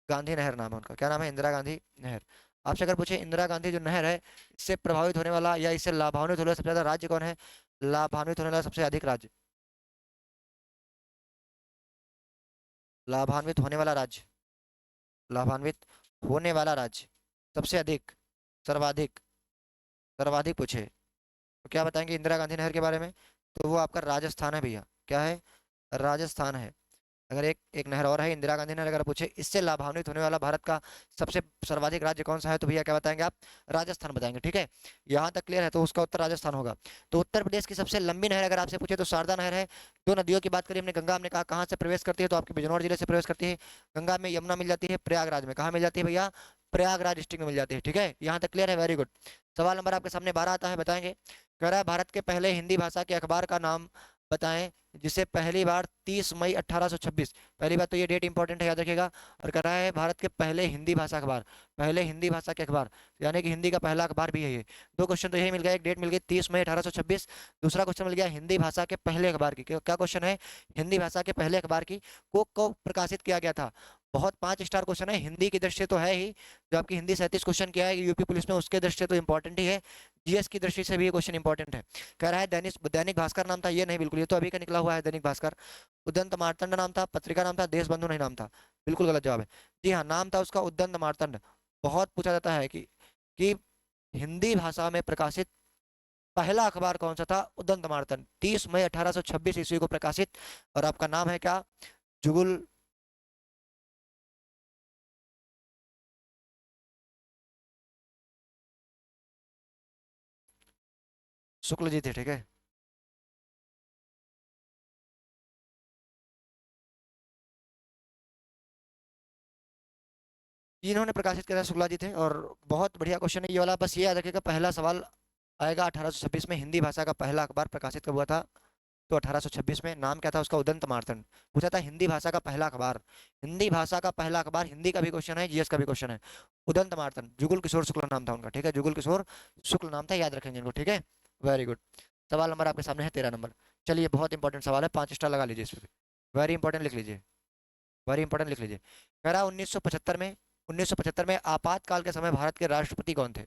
गांधी नहर नाम है उनका। क्या नाम है? इंदिरा गांधी नहर। आपसे अगर पूछे इंदिरा गांधी जो नहर है, इससे प्रभावित होने वाला या इससे लाभान्वित होने वाला सबसे ज्यादा राज्य कौन है? लाभान्वित होने वाला सबसे अधिक राज्य, लाभान्वित होने वाला राज्य, लाभान्वित होने वाला राज्य, सबसे अधिक, सर्वाधिक, सर्वाधिक पूछे तो क्या बताएंगे इंदिरा गांधी नहर के बारे में? तो वो आपका राजस्थान है भैया। क्या है? राजस्थान है। अगर एक एक नहर और है इंदिरा गांधी नहर, अगर पूछे इससे लाभान्वित होने वाला भारत का सबसे सर्वाधिक राज्य कौन सा है, तो भैया क्या बताएंगे आप? राजस्थान बताएंगे। ठीक है, यहाँ तक क्लियर है, तो उसका उत्तर राजस्थान होगा। तो उत्तर प्रदेश की सबसे लंबी नहर अगर आपसे पूछे तो शारदा नहर है। दो नदियों की बात करी हमने, गंगा हमने कहा कहाँ से प्रवेश करती है, तो आपके बिजनौर जिले से प्रवेश करती है गंगा में। यमुना मिल जाती है प्रयागराज में। कहाँ मिल जाती है भैया? प्रयागराज डिस्ट्रिक्ट में मिल जाती है। ठीक है, यहाँ तक क्लियर है, वेरी गुड। सवाल नंबर आपके सामने 12 आता है, बताएंगे। कह रहा है भारत के पहले हिंदी भाषा के अखबार का नाम बताएं जिसे पहली बार 30 मई 1826, पहली बात तो ये डेट इंपॉर्टेंट है, याद रखिएगा। और कह रहा है भारत के पहले हिंदी भाषा अखबार, पहले हिंदी भाषा के अखबार, यानी कि हिंदी का पहला अखबार भी है ये। दो क्वेश्चन तो यही मिल गया, एक डेट मिल गई 30 मई 1826, दूसरा क्वेश्चन मिल गया हिंदी भाषा के पहले अखबार की। क्या क्वेश्चन है? हिंदी भाषा के पहले अखबार की को प्रकाशित किया गया था। बहुत 5 स्टार क्वेश्चन है, हिंदी की दृष्टि से तो है ही, जो आपकी हिंदी 37 क्वेश्चन किया है यूपी पुलिस में, उसके दृष्टि से तो इंपॉर्टेंट ही है। जीएस की दृष्टि से भी ये क्वेश्चन इंपॉर्टेंट है। कह रहा है दैनिक दैनिक भास्कर नाम था, ये नहीं, बिल्कुल, ये तो अभी का निकला हुआ है दैनिक भास्कर। उदंत मार्तंड नाम था, पत्रिका नाम था देशबंधु नहीं नाम था, बिल्कुल गलत जवाब है। जी हाँ, नाम था उसका उदंत मार्तंड। बहुत पूछा जाता है कि हिंदी भाषा में प्रकाशित पहला अखबार कौन सा था? उदंत मार्तंड, 30 मई 1826 ईस्वी को प्रकाशित। और आपका नाम है क्या? जुगुल शुक्ल जी थे। ठीक है, इन्होंने प्रकाशित किया था, शुक्ला जी थे। और बहुत बढ़िया क्वेश्चन है ये वाला, बस ये याद रखिएगा पहला सवाल आएगा 1826 में हिंदी भाषा का पहला अखबार प्रकाशित कब हुआ था? तो 1826 में। नाम क्या था उसका? उदंत मार्तंड। पूछा था हिंदी भाषा का पहला अखबार, हिंदी भाषा का पहला अखबार, हिंदी का भी क्वेश्चन है, जीएस का भी क्वेश्चन है। उदंत मार्तंड, जुगुल किशोर शुक्ल नाम था उनका। ठीक है, जुगुल किशोर शुक्ल नाम था, याद रखेंगे इनको। ठीक है, वेरी गुड। सवाल नंबर आपके सामने है 13 नंबर। चलिए, बहुत इंपॉर्टेंट सवाल है, 5 स्टार लगा लीजिए इस पे। वेरी इंपॉर्टेंट लिख लीजिए, वेरी इंपॉर्टेंट लिख लीजिए। कह रहा 1975 में, 1975 में आपातकाल के समय भारत के राष्ट्रपति कौन थे?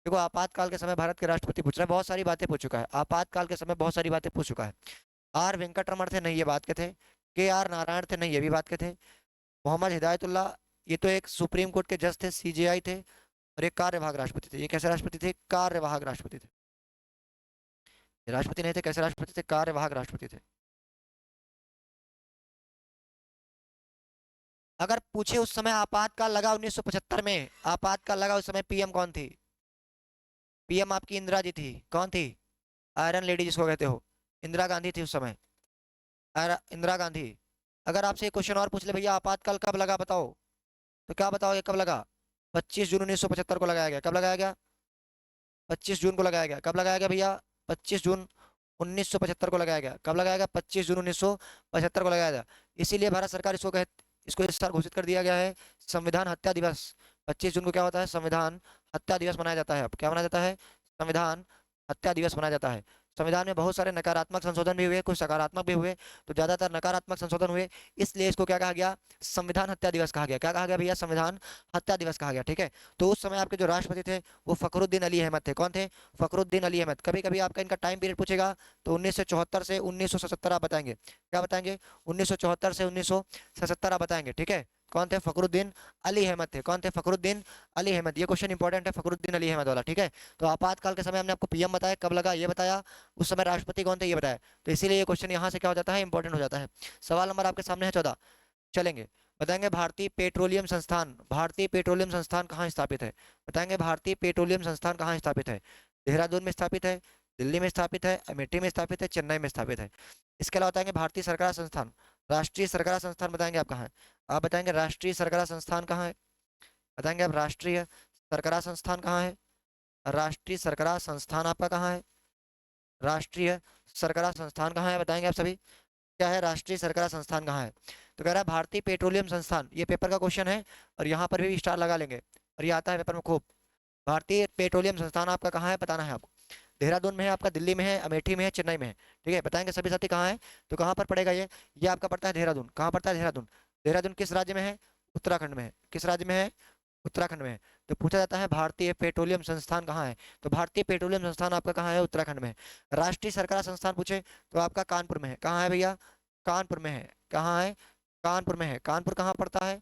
देखो, आपातकाल के समय भारत के राष्ट्रपति पूछ रहा है, बहुत सारी बातें पूछ चुका है, आपातकाल के समय बहुत सारी बातें पूछ चुका है। आर वेंकटरमण थे, नहीं ये बात के थे। के आर नारायण थे, नहीं ये भी बात के थे। मोहम्मद हिदायतुल्लाह, ये तो एक सुप्रीम कोर्ट के जज थे, सीजेआई थे। और एक कार्यवाहक राष्ट्रपति थे। ये कैसे राष्ट्रपति थे? कार्यवाहक राष्ट्रपति थे। ये राष्ट्रपति नहीं थे, कैसे राष्ट्रपति थे? कार्यवाहक राष्ट्रपति थे। अगर पूछे उस समय आपातकाल लगा 1975 में, आपातकाल लगा उस समय, पीएम कौन थी? पीएम आपकी इंदिरा जी थी। कौन थी? आयरन लेडी जिसको कहते हो, इंदिरा गांधी थी उस समय। इंदिरा गांधी। अगर आपसे एक क्वेश्चन और पूछ ले, भैया आपातकाल कब लगा बताओ, तो क्या बताओगे कब लगा? 25 जून 1975 को लगाया गया। कब लगाया गया? 25 जून को लगाया गया। कब लगाया गया भैया? 25 जून 1975 को लगाया गया। कब लगाया गया? 25 जून 1975 को लगाया गया। इसीलिए भारत सरकार इसको इस साल घोषित कर दिया गया है संविधान हत्या दिवस। 25 जून को क्या होता है? संविधान हत्या दिवस मनाया जाता है। अब क्या मनाया जाता है? संविधान हत्या दिवस मनाया जाता है। संविधान में बहुत सारे नकारात्मक संशोधन भी हुए, कुछ सकारात्मक भी हुए, तो ज्यादातर नकारात्मक संशोधन हुए, इसलिए इसको क्या कहा गया? संविधान हत्या दिवस कहा गया। क्या कहा गया भैया? संविधान हत्या दिवस कहा गया। ठीक है, तो उस समय आपके जो राष्ट्रपति थे वो फखरुद्दीन अली अहमद थे। कौन थे? फखरुद्दीन अली अहमद। कभी कभी आपका इनका टाइम पीरियड पूछेगा तो 1974 से 1977 आप बताएंगे। क्या बताएंगे? 1974 से 1977 आप बताएंगे। ठीक है, कौन थे? फखरुद्दीन अली अहमद थे। कौन थे? फखरुद्दीन अली अहमद। ये क्वेश्चन इंपॉर्टेंट है, फखरुद्दीन अली अहमद वाला। ठीक है, तो आपातकाल के समय हमने आपको पीएम बताया, कब लगा ये बताया, उस समय राष्ट्रपति कौन थे ये बताया, तो इसीलिए ये क्वेश्चन यहाँ से क्या हो जाता है? इंपॉर्टेंट हो जाता है। सवाल नंबर आपके सामने है 14। चलेंगे, बताएंगे भारतीय पेट्रोलियम संस्थान, भारतीय पेट्रोलियम संस्थान कहाँ स्थापित है? बताएंगे भारतीय पेट्रोलियम संस्थान कहाँ स्थापित है? देहरादून में स्थापित है, दिल्ली में स्थापित है, अमेठी में स्थापित है, चेन्नई में स्थापित है। इसके अलावा बताएंगे भारतीय सरकार संस्थान, राष्ट्रीय सरकार संस्थान बताएंगे आप कहाँ है? आप बताएंगे राष्ट्रीय सरकार संस्थान कहाँ है? बताएंगे आप राष्ट्रीय सरकार संस्थान कहाँ है? राष्ट्रीय सरकरा संस्थान आपका कहाँ है? राष्ट्रीय सरकरा संस्थान कहाँ है बताएंगे आप सभी? क्या है राष्ट्रीय सरकरा संस्थान कहाँ है? तो कह रहा है भारतीय पेट्रोलियम संस्थान, ये पेपर का क्वेश्चन है और यहाँ पर भी स्टार लगा लेंगे और ये आता है पेपर में खूब। भारतीय पेट्रोलियम संस्थान आपका कहाँ है बताना है आपको। देहरादून में है आपका, दिल्ली में है, अमेठी में है, चेन्नई में है। ठीक है, बताएंगे सभी साथी कहाँ है। तो कहाँ पर पड़ेगा ये आपका पड़ता है देहरादून। कहाँ पड़ता है देहरादून? देहरादून किस राज्य में है? उत्तराखंड में है। किस राज्य में है? उत्तराखंड में है। तो पूछा जाता है भारतीय पेट्रोलियम संस्थान कहाँ है, तो भारतीय पेट्रोलियम संस्थान आपका कहाँ है? उत्तराखंड में है। राष्ट्रीय सरकार संस्थान पूछे तो आपका कानपुर में है। कहाँ है भैया? कानपुर में है। कहाँ है? कानपुर में है। कानपुर कहाँ पड़ता है?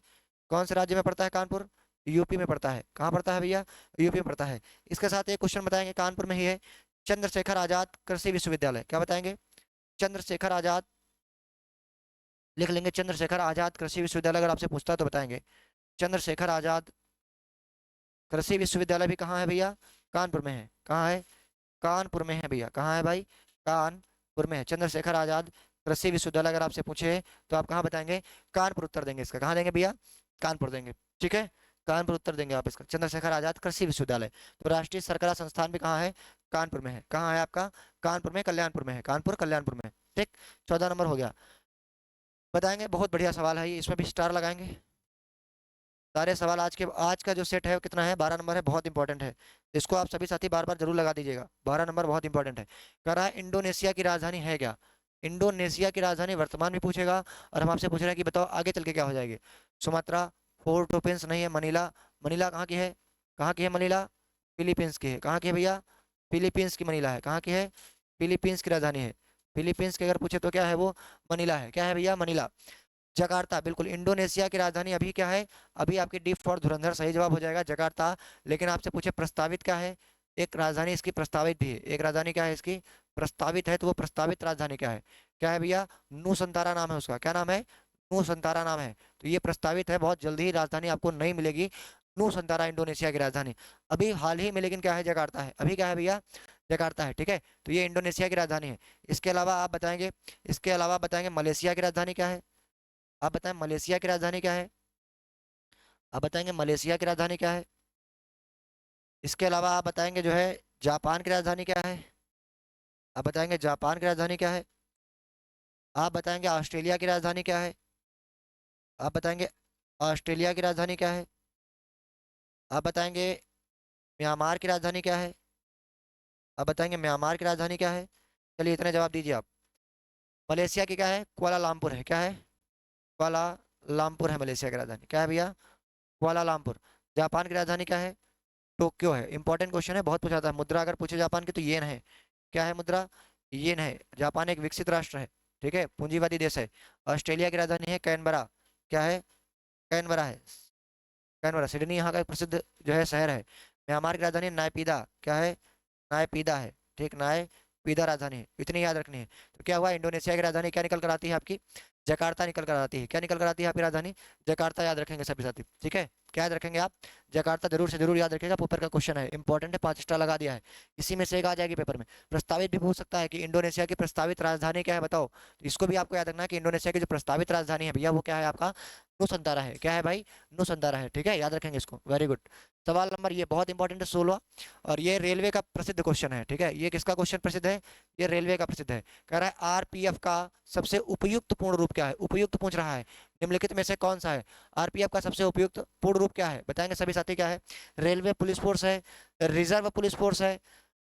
कौन से राज्य में पड़ता है कानपुर? यूपी में पड़ता है। कहाँ पड़ता है भैया? यूपी में पड़ता है। इसके साथ एक क्वेश्चन बताएंगे, कानपुर में ही है, चंद्रशेखर आजाद कृषि विश्वविद्यालय। क्या बताएंगे? चंद्रशेखर आजाद लिख लेंगे, चंद्रशेखर आजाद कृषि विश्वविद्यालय अगर आपसे पूछता है तो बताएंगे। चंद्रशेखर आजाद कृषि विश्वविद्यालय भी कहाँ है भैया? कानपुर में है। कहाँ है? कानपुर में है भैया। कहाँ है भाई? कानपुर में है चंद्रशेखर आजाद कृषि विश्वविद्यालय। अगर आपसे पूछे तो आप कहाँ बताएंगे? कानपुर उत्तर देंगे इसका। कहाँ देंगे भैया? कानपुर देंगे। ठीक है, कानपुर उत्तर देंगे आप इसका, चंद्रशेखर आजाद कृषि विश्वविद्यालय। तो राष्ट्रीय सरकरा संस्थान भी कहाँ है? कानपुर में है। कहाँ है आपका? कानपुर में, कल्याणपुर में है। कानपुर कल्याणपुर में है। ठीक, 14 नंबर हो गया। बताएंगे, बहुत बढ़िया सवाल है ये, इसमें भी स्टार लगाएंगे। सारे सवाल आज का जो सेट है वो कितना है? 12 नंबर है, बहुत इंपॉर्टेंट है। इसको आप सभी साथी बार बार जरूर लगा दीजिएगा, 12 नंबर बहुत इंपॉर्टेंट है। कह रहा है इंडोनेशिया की राजधानी है क्या? इंडोनेशिया की राजधानी वर्तमान में पूछेगा और हम आपसे पूछ रहे हैं कि बताओ आगे चल के क्या हो जाएगी। सुमात्रा, फोर्ट ऑफ नहीं है, मनीला। मनीला कहाँ की है? कहाँ की है मनीला? फिलीपींस की है। कहाँ की है भैया? फिलीपींस की मनीला है। कहाँ की है? फिलीपींस की राजधानी है। फिलीपींस की अगर पूछे तो क्या है वो? मनीला है। क्या है भैया? मनीला। जकार्ता, बिल्कुल इंडोनेशिया की राजधानी अभी क्या है? अभी आपकी डी फॉर धुरंधर सही जवाब हो जाएगा, जकार्ता। लेकिन आपसे पूछे प्रस्तावित क्या है? एक राजधानी इसकी प्रस्तावित भी है। एक राजधानी क्या है इसकी? प्रस्तावित है। तो वो प्रस्तावित राजधानी क्या है? क्या है भैया? नूसंतारा नाम है उसका। क्या नाम है? नूसंतारा नाम है। तो ये प्रस्तावित है, बहुत जल्दी ही राजधानी आपको नहीं मिलेगी नूसंतारा, इंडोनेशिया की राजधानी। अभी हाल ही में लेकिन क्या है? जकार्ता है। अभी क्या है भैया? जकार्ता है। ठीक है, तो ये इंडोनेशिया की राजधानी है। इसके अलावा आप बताएंगे, इसके अलावा बताएंगे मलेशिया की राजधानी क्या है? आप बताएं मलेशिया की राजधानी क्या है? आप बताएंगे मलेशिया की राजधानी क्या है? इसके अलावा आप बताएंगे जो है जापान की राजधानी क्या है? आप बताएंगे जापान की राजधानी क्या है? आप बताएंगे ऑस्ट्रेलिया की राजधानी क्या है? आप बताएंगे ऑस्ट्रेलिया की राजधानी क्या है? आप बताएंगे म्यांमार की राजधानी क्या है? आप बताएंगे म्यांमार की राजधानी क्या है? चलिए इतने जवाब दीजिए आप। मलेशिया की क्या है? कुआलालंपुर है। क्या है? कुआलालंपुर है मलेशिया की राजधानी। क्या है भैया? कुआलालंपुर। जापान की राजधानी क्या है? टोक्यो है। इंपॉर्टेंट क्वेश्चन है, बहुत पूछा जाता है। मुद्रा अगर पूछे जापान की तो येन है। क्या है मुद्रा? येन है। जापान एक विकसित राष्ट्र है, ठीक है, पूंजीवादी देश है। ऑस्ट्रेलिया की राजधानी है कैनबरा। क्या है? कैनबरा है। कैनबरा, सिडनी यहाँ का एक प्रसिद्ध जो है शहर है। म्यांमार की राजधानी नायपीदा। क्या है? नायपीदा है। ठीक, नायपीदा राजधानी है, इतनी याद रखनी है। तो क्या हुआ? इंडोनेशिया की राजधानी क्या निकल कर आती है आपकी? जकार्ता निकल कर आती है। क्या निकल कर आती है आपकी राजधानी? जकार्ता। याद रखेंगे सभी साथी, ठीक है, क्या याद रखेंगे आप? जकार्ता जरूर से जरूर याद रखिएगा, पेपर का क्वेश्चन है, इंपॉर्टेंट है, 5 स्टार लगा दिया है। इसी में से एक आ जाएगी पेपर में। प्रस्तावित भी पूछ सकता है कि इंडोनेशिया की प्रस्तावित राजधानी क्या है बताओ। तो इसको भी आपको याद रखना है कि इंडोनेशिया की जो प्रस्तावित राजधानी है भैया वो क्या है आपका? नुसंतारा है। क्या है भाई? नुसंतारा है। ठीक है, याद रखेंगे इसको, वेरी गुड। सवाल नंबर ये बहुत इंपॉर्टेंट है, 16, और ये रेलवे का प्रसिद्ध क्वेश्चन है। ठीक है, ये किसका क्वेश्चन प्रसिद्ध है? ये रेलवे का प्रसिद्ध है। कह रहा है आरपीएफ का सबसे उपयुक्त पूर्ण रूप क्या है? उपयुक्त पूछ रहा है, निम्नलिखित में से कौन सा है? आरपीएफ का सबसे उपयुक्त पूर्ण रूप क्या है बताएंगे सभी साथी? क्या है? रेलवे पुलिस फोर्स है, रिजर्व पुलिस फोर्स है,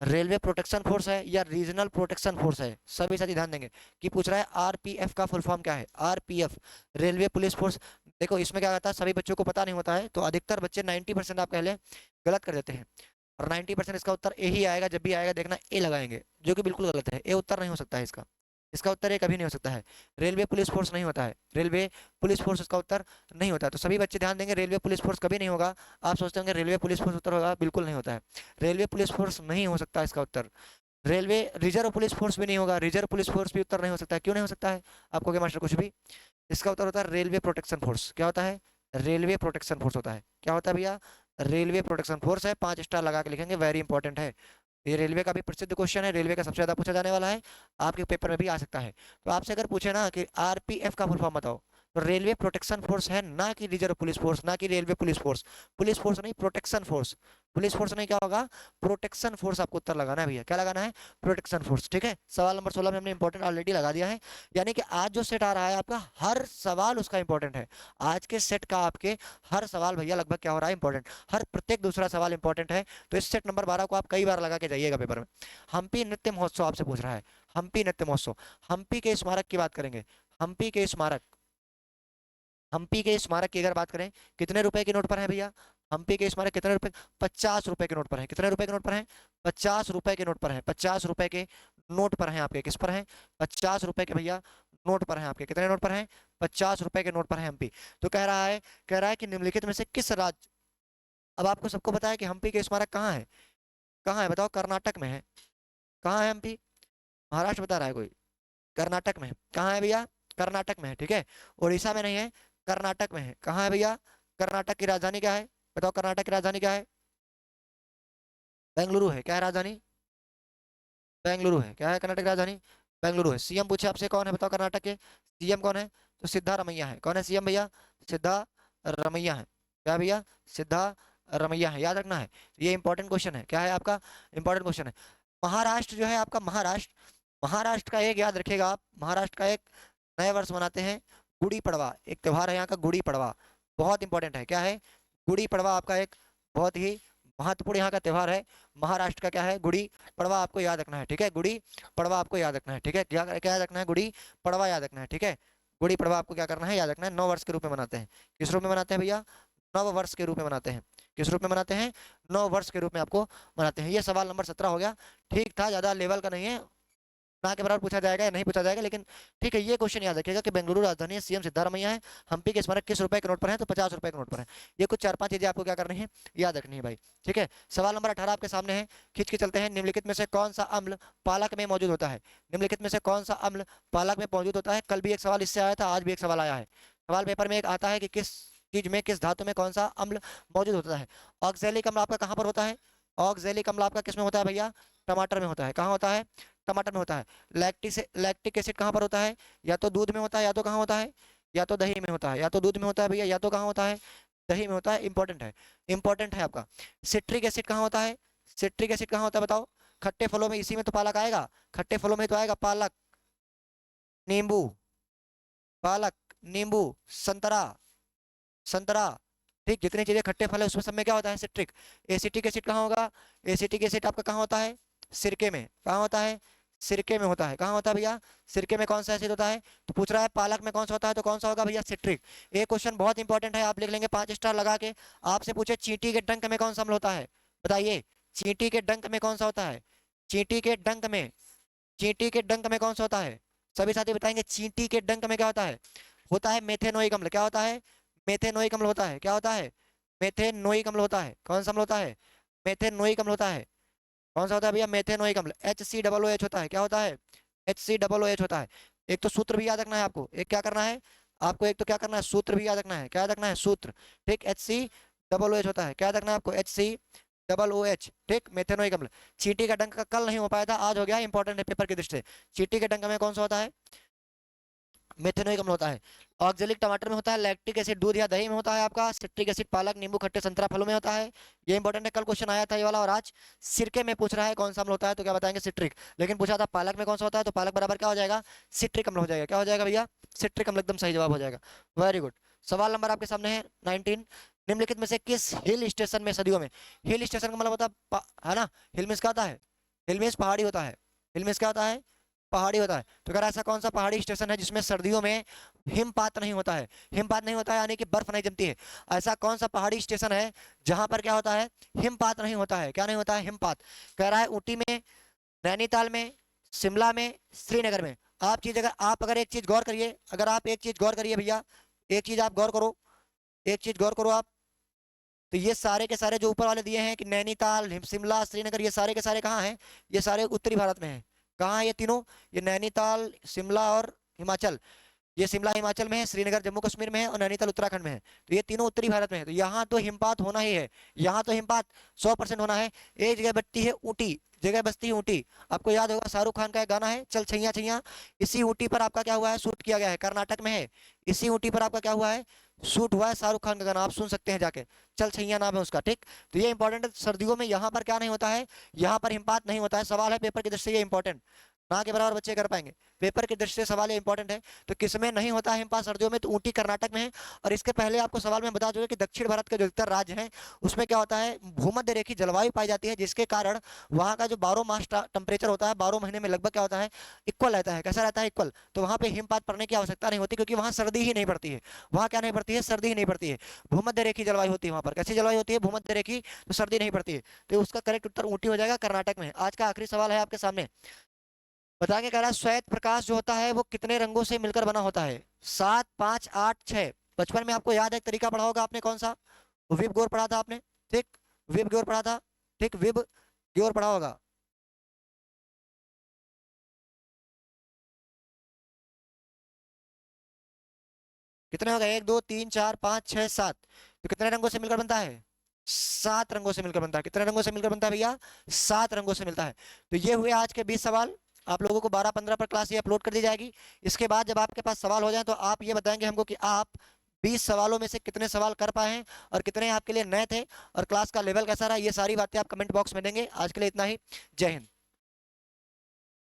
रेलवे प्रोटेक्शन फोर्स है, या रीजनल प्रोटेक्शन फोर्स है? सभी साथी ध्यान देंगे कि पूछ रहा है आरपीएफ का फुल फॉर्म क्या है? RPF, railway police force. देखो इसमें क्या होता है, सभी बच्चों को पता नहीं होता है, तो अधिकतर बच्चे 90% आप पहले गलत कर देते हैं, और 90% इसका उत्तर ए ही आएगा। जब भी आएगा देखना ए लगाएंगे, जो कि बिल्कुल गलत है। ए उत्तर नहीं हो सकता है इसका, इसका उत्तर ए कभी नहीं हो सकता है। रेलवे पुलिस फोर्स नहीं होता है, रेलवे पुलिस फोर्स इसका उत्तर नहीं होता है। तो सभी बच्चे ध्यान देंगे, रेलवे पुलिस फोर्स कभी नहीं होगा। आप सोचते होंगे रेलवे पुलिस फोर्स उत्तर होगा, बिल्कुल नहीं होता है। रेलवे पुलिस फोर्स नहीं हो सकता इसका उत्तर। रेलवे रिजर्व पुलिस फोर्स भी नहीं होगा, रिजर्व पुलिस फोर्स भी उत्तर नहीं हो सकता है। क्यों नहीं हो सकता है आपको क्या मास्टर कुछ भी? इसका उत्तर होता है रेलवे प्रोटेक्शन फोर्स। क्या होता है? रेलवे प्रोटेक्शन फोर्स होता है। क्या होता है भैया? रेलवे प्रोटेक्शन फोर्स है। 5 स्टार लगा के लिखेंगे, वेरी इंपॉर्टेंट है। ये रेलवे का भी प्रसिद्ध क्वेश्चन है, रेलवे का सबसे ज्यादा पूछा जाने वाला है, आपके पेपर में भी आ सकता है। तो आपसे अगर पूछे ना कि आरपीएफ का फुल फॉर्म बताओ, तो रेलवे प्रोटेक्शन फोर्स है, ना कि रिजर्व पुलिस फोर्स, ना कि railway police force. Police force नहीं, प्रोटेक्शन फोर्स। पुलिस फोर्स नहीं, क्या होगा, प्रोटेक्शन फोर्स आपको उत्तर लगाना है भैया। क्या लगाना है, प्रोटेक्शन फोर्स। ठीक है, सवाल नंबर 16 में हमने इंपॉर्टेंट ऑलरेडी लगा दिया है। यानी कि आज जो सेट आ रहा है आपका, हर सवाल उसका इंपॉर्टेंट है। आज के सेट का आपके हर सवाल भैया लगभग क्या हो रहा है, इंपॉर्टेंट। हर प्रत्येक दूसरा सवाल इंपॉर्टेंट है। तो इस सेट नंबर 12 को आप कई बार लगा के जाइएगा पेपर में। हम्पी नृत्य महोत्सव आपसे पूछ रहा है, हम्पी नृत्य महोत्सव। हम्पी के स्मारक की बात करेंगे, हम्पी के स्मारक, हम्पी के स्मारक की अगर बात करें, कितने रुपए के नोट पर है भैया, हम्पी के स्मारक कितने रुपए, 50 रुपए के नोट पर है। कितने रुपए के नोट पर है, 50 रुपए के नोट पर है। 50 रुपए के नोट पर है आपके, किस पर है, 50 रुपए के भैया नोट पर है आपके। कितने नोट पर है, 50 रुपए के नोट पर है हम्पी। तो कह रहा है कि निम्नलिखित में से किस राज्य, अब आपको सबको पता है कि हम्पी के स्मारक कहाँ है, कहाँ है बताओ, कर्नाटक में है। कहाँ है हम्पी, महाराष्ट्र बता रहा है कोई, कर्नाटक में है। कहाँ है भैया, कर्नाटक में है। ठीक है, उड़ीसा में नहीं है, कर्नाटक में है। कहाँ है भैया, कर्नाटक की राजधानी क्या है, बताओ कर्नाटक की राजधानी क्या है, बेंगलुरु है। क्या है राजधानी, बेंगलुरु है। क्या है कर्नाटक की राजधानी, बेंगलुरु है। सीएम पूछे आपसे कौन है, बताओ कर्नाटक के सीएम कौन है, तो सिद्धारमैया है। कौन है सीएम भैया, सिद्धारमैया है। क्या भैया, सिद्धारमैया है, याद रखना है। ये इंपॉर्टेंट क्वेश्चन है, क्या है आपका, इंपॉर्टेंट क्वेश्चन है। महाराष्ट्र जो है आपका, महाराष्ट्र, महाराष्ट्र का एक याद रखिएगा आप, महाराष्ट्र का एक नए वर्ष मनाते हैं, गुड़ी पड़वा। एक त्योहार है यहाँ का, गुड़ी पड़वा, बहुत इंपॉर्टेंट है। क्या है, गुड़ी पड़वा आपका एक बहुत ही महत्वपूर्ण यहाँ का त्योहार है। महाराष्ट्र का क्या है, गुड़ी पड़वा, आपको याद रखना है। ठीक है, गुड़ी पड़वा आपको याद रखना है। ठीक है, क्या क्या याद रखना है, गुड़ी पड़वा याद रखना है। ठीक है, गुड़ी पड़वा आपको क्या करना है, याद रखना है। 9 वर्ष के रूप में मनाते हैं, किस रूप में मनाते हैं भैया, 9 वर्ष के रूप में मनाते हैं। किस रूप में मनाते हैं, 9 वर्ष के रूप में आपको मनाते हैं। ये सवाल नंबर 17 हो गया। ठीक था, ज्यादा लेवल का नहीं है, ना के बराबर पूछा जाएगा या नहीं पूछा जाएगा, लेकिन ठीक है। ये क्वेश्चन याद रखिएगा कि बेंगलुरु राजधानी है, सीएम सिद्धारमैया है, हम्पी के स्मारक किस रुपए के नोट पर है, तो 50 रुपए के नोट पर है। ये कुछ 4-5 चीजें आपको क्या करनी है, याद रखनी है भाई। ठीक है, सवाल नंबर 18 आपके सामने है, खींच के चलते हैं। निम्नलिखित में से कौन सा अम्ल पालक में मौजूद होता है, निम्नलिखित में से कौन सा अम्ल पालक में मौजूद होता है। कल भी एक सवाल इससे आया था, आज भी एक सवाल आया है। सवाल पेपर में एक आता है कि किस चीज में, किस धातु में कौन सा अम्ल मौजूद होता है। ऑक्जेलिक अम्ल आपका कहाँ पर होता है, ऑक्जेलिक अम्ल आपका किस में होता है भैया, टमाटर में होता है। कहाँ होता है, टमाटर में होता है। लैक्टिक एसिड कहाँ पर होता है, या तो दूध में होता है, या तो कहाँ होता है, या तो दही में होता है। या तो दूध में होता है भैया, या तो कहाँ होता है, दही में होता है। इंपॉर्टेंट है, इंपॉर्टेंट है आपका। सिट्रिक एसिड कहाँ होता है, सिट्रिक एसिड कहाँ होता है बताओ, खट्टे फलों में, इसी में तो पालक आएगा, खट्टे फलों में तो आएगा पालक, नींबू, पालक, नींबू, संतरा, संतरा। ठीक, जितनी चीजें खट्टे फल है उसमें सब में क्या होता है, सिट्रिक। एसिटिक एसिड कहाँ होगा, एसिटिक एसिड आपका कहाँ होता है, सिरके में। कहाँ होता है, सिरके में होता है। कहाँ होता है भैया, सिरके में। कौन सा एसिड होता है, तो पूछ रहा है पालक में कौन सा होता है, तो कौन सा होगा भैया, सिट्रिक। एक क्वेश्चन बहुत इंपॉर्टेंट है, आप लिख लेंगे 5 स्टार लगा के। आपसे पूछे चींटी के डंक में कौन सा अम्ल होता है, बताइए, चींटी के डंक में कौन सा होता है, चींटी के डंक में, चींटी के डंक में कौन सा होता है, सभी साथी बताएंगे। चींटी के डंक में क्या होता है मेथेनोइक अम्ल। क्या होता है, मेथेनोइक अम्ल होता है। क्या होता है, मेथेनोइक अम्ल होता है। कौन सा अम्ल होता है, मेथेनोइक अम्ल होता है। कौन सा होता है भैया, मेथेनोइक अम्ल। HCOOH होता है। क्या होता है, HCOOH होता है। एक तो सूत्र भी याद रखना है आपको, एक क्या करना है आपको, एक तो क्या करना है, सूत्र भी याद रखना है। क्या याद रखना है, सूत्र। ठीक, HCOOH होता है। क्या याद रखना है आपको, HCOOH। ठीक, मेथेनोइक अम्ल। चींटी का डंक का कल नहीं हो पाया था, आज हो गया, इंपॉर्टेंट है पेपर की दृष्टि से। चींटी के डंक में कौन सा होता है, मेथेनोइक अम्ल होता है। ऑक्जेलिक टमाटर में होता है। लैक्टिक एसिड दूध या दही में होता है आपका। सिट्रिक एसिड पालक, नींबू, खट्टे संतरा फलों में होता है। ये इंपॉर्टेंट है, कल क्वेश्चन आया था ये वाला। और आज सिरके में पूछ रहा है कौन सा अम्ल होता है, तो क्या बताएंगे, सिट्रिक। लेकिन पूछा था पालक में कौन सा होता है, तो पालक बराबर क्या हो जाएगा, सिट्रिक अम्ल हो जाएगा। क्या हो जाएगा भैया, सिट्रिक अम्ल, एकदम सही जवाब हो जाएगा। Very good. सवाल नंबर आपके सामने है 19। निम्नलिखित में से किस हिल स्टेशन में सदियों में, हिल स्टेशन का मतलब होता है ना, हिल मीन्स क्या होता है, हिल मीन्स पहाड़ी होता है, हिल मीन्स क्या होता है, पहाड़ी होता है। तो अगर ऐसा कौन सा पहाड़ी स्टेशन है जिसमें सर्दियों में हिमपात नहीं होता है, हिमपात नहीं होता है यानी कि बर्फ नहीं जमती है। ऐसा कौन सा पहाड़ी स्टेशन है जहां पर क्या होता है, हिमपात नहीं होता है। क्या नहीं होता है, हिमपात। कह रहा है ऊटी में, नैनीताल में, शिमला में, श्रीनगर में। आप अगर एक चीज गौर करिए, अगर आप एक चीज गौर करिए भैया, एक चीज आप गौर करो, एक चीज गौर करो आप, तो ये सारे के सारे जो ऊपर वाले दिए हैं कि नैनीताल, शिमला, श्रीनगर, ये सारे के सारे कहाँ हैं, ये सारे उत्तरी भारत में हैं। कहाँ है ये तीनों, ये नैनीताल, शिमला और हिमाचल। ये शिमला हिमाचल में है, श्रीनगर जम्मू कश्मीर में है और नैनीताल उत्तराखंड में है। तो ये तीनों उत्तरी भारत में है, तो यहाँ तो हिमपात होना ही है, यहाँ तो हिमपात 100% होना है। एक जगह बचती है ऊटी, जगह बसती है ऊटी। आपको याद होगा शाहरुख खान का एक गाना है चल छैया छैया, इसी ऊटी पर आपका क्या हुआ है, शूट किया गया है, कर्नाटक में है। इसी ऊटी पर आपका क्या हुआ है, शूट हुआ है शाहरुख खान का गाना, आप सुन सकते हैं जाके, चल छैया नाम है उसका। ठीक, तो ये इंपॉर्टेंट है। सर्दियों में यहाँ पर क्या नहीं होता है, यहाँ पर हिमपात नहीं होता है। सवाल है पेपर की दृष्टि से ये इंपॉर्टेंट, ना के बराबर बच्चे कर पाएंगे, पेपर की दृष्टि से सवाल ये इंपॉर्टेंट है। तो किसमें नहीं होता है हिमपात सर्दियों में, तो ऊटी कर्नाटक में है। और इसके पहले आपको सवाल में बता चुके कि दक्षिण भारत के जो अधिकतर राज्य हैं उसमें क्या होता है, भूमध्य रेखीय जलवायु पाई जाती है, जिसके कारण वहाँ का जो 12 मास टेम्परेचर होता है 12 महीने में लगभग क्या होता है, इक्वल रहता है। कैसा रहता है, इक्वल। तो वहाँ पे हिमपात पड़ने की आवश्यकता नहीं होती, क्योंकि वहाँ सर्दी ही नहीं पड़ती है। वहाँ क्या नहीं पड़ती है, सर्दी ही नहीं पड़ती है। भूमध्य रेखीय जलवायु होती है वहाँ पर। कैसी जलवायु होती है, भूमध्य रेखीय, तो सर्दी नहीं पड़ती है। तो उसका करेक्ट उत्तर ऊटी हो जाएगा, कर्नाटक में। आज का आखिरी सवाल है आपके सामने, बताएंगे कह रहा है श्वेत प्रकाश जो होता है वो कितने रंगों से मिलकर बना होता है, 7, 5, 8, 6। बचपन में आपको याद है एक तरीका पढ़ा होगा आपने, कौन सा, विब गौर पढ़ा था आपने। ठीक, विब गौर पढ़ा था। ठीक, विब गौर पढ़ा होगा। कितने हो गए, 1, 2, 3, 4, 5, 6, 7। तो कितने रंगों से मिलकर बनता है, 7 रंगों से मिलकर बनता है। कितने रंगों से मिलकर बनता है भैया, 7 रंगों से मिलता है। तो ये हुए आज के 20 सवाल। आप लोगों को 12-15 पर क्लास ये अपलोड कर दी जाएगी। इसके बाद जब आपके पास सवाल हो जाए तो आप ये बताएंगे हमको कि आप 20 सवालों में से कितने सवाल कर पाए हैं और कितने आपके लिए नए थे, और क्लास का लेवल कैसा रहा। ये सारी बातें आप कमेंट बॉक्स में देंगे। आज के लिए इतना ही, जय हिंद।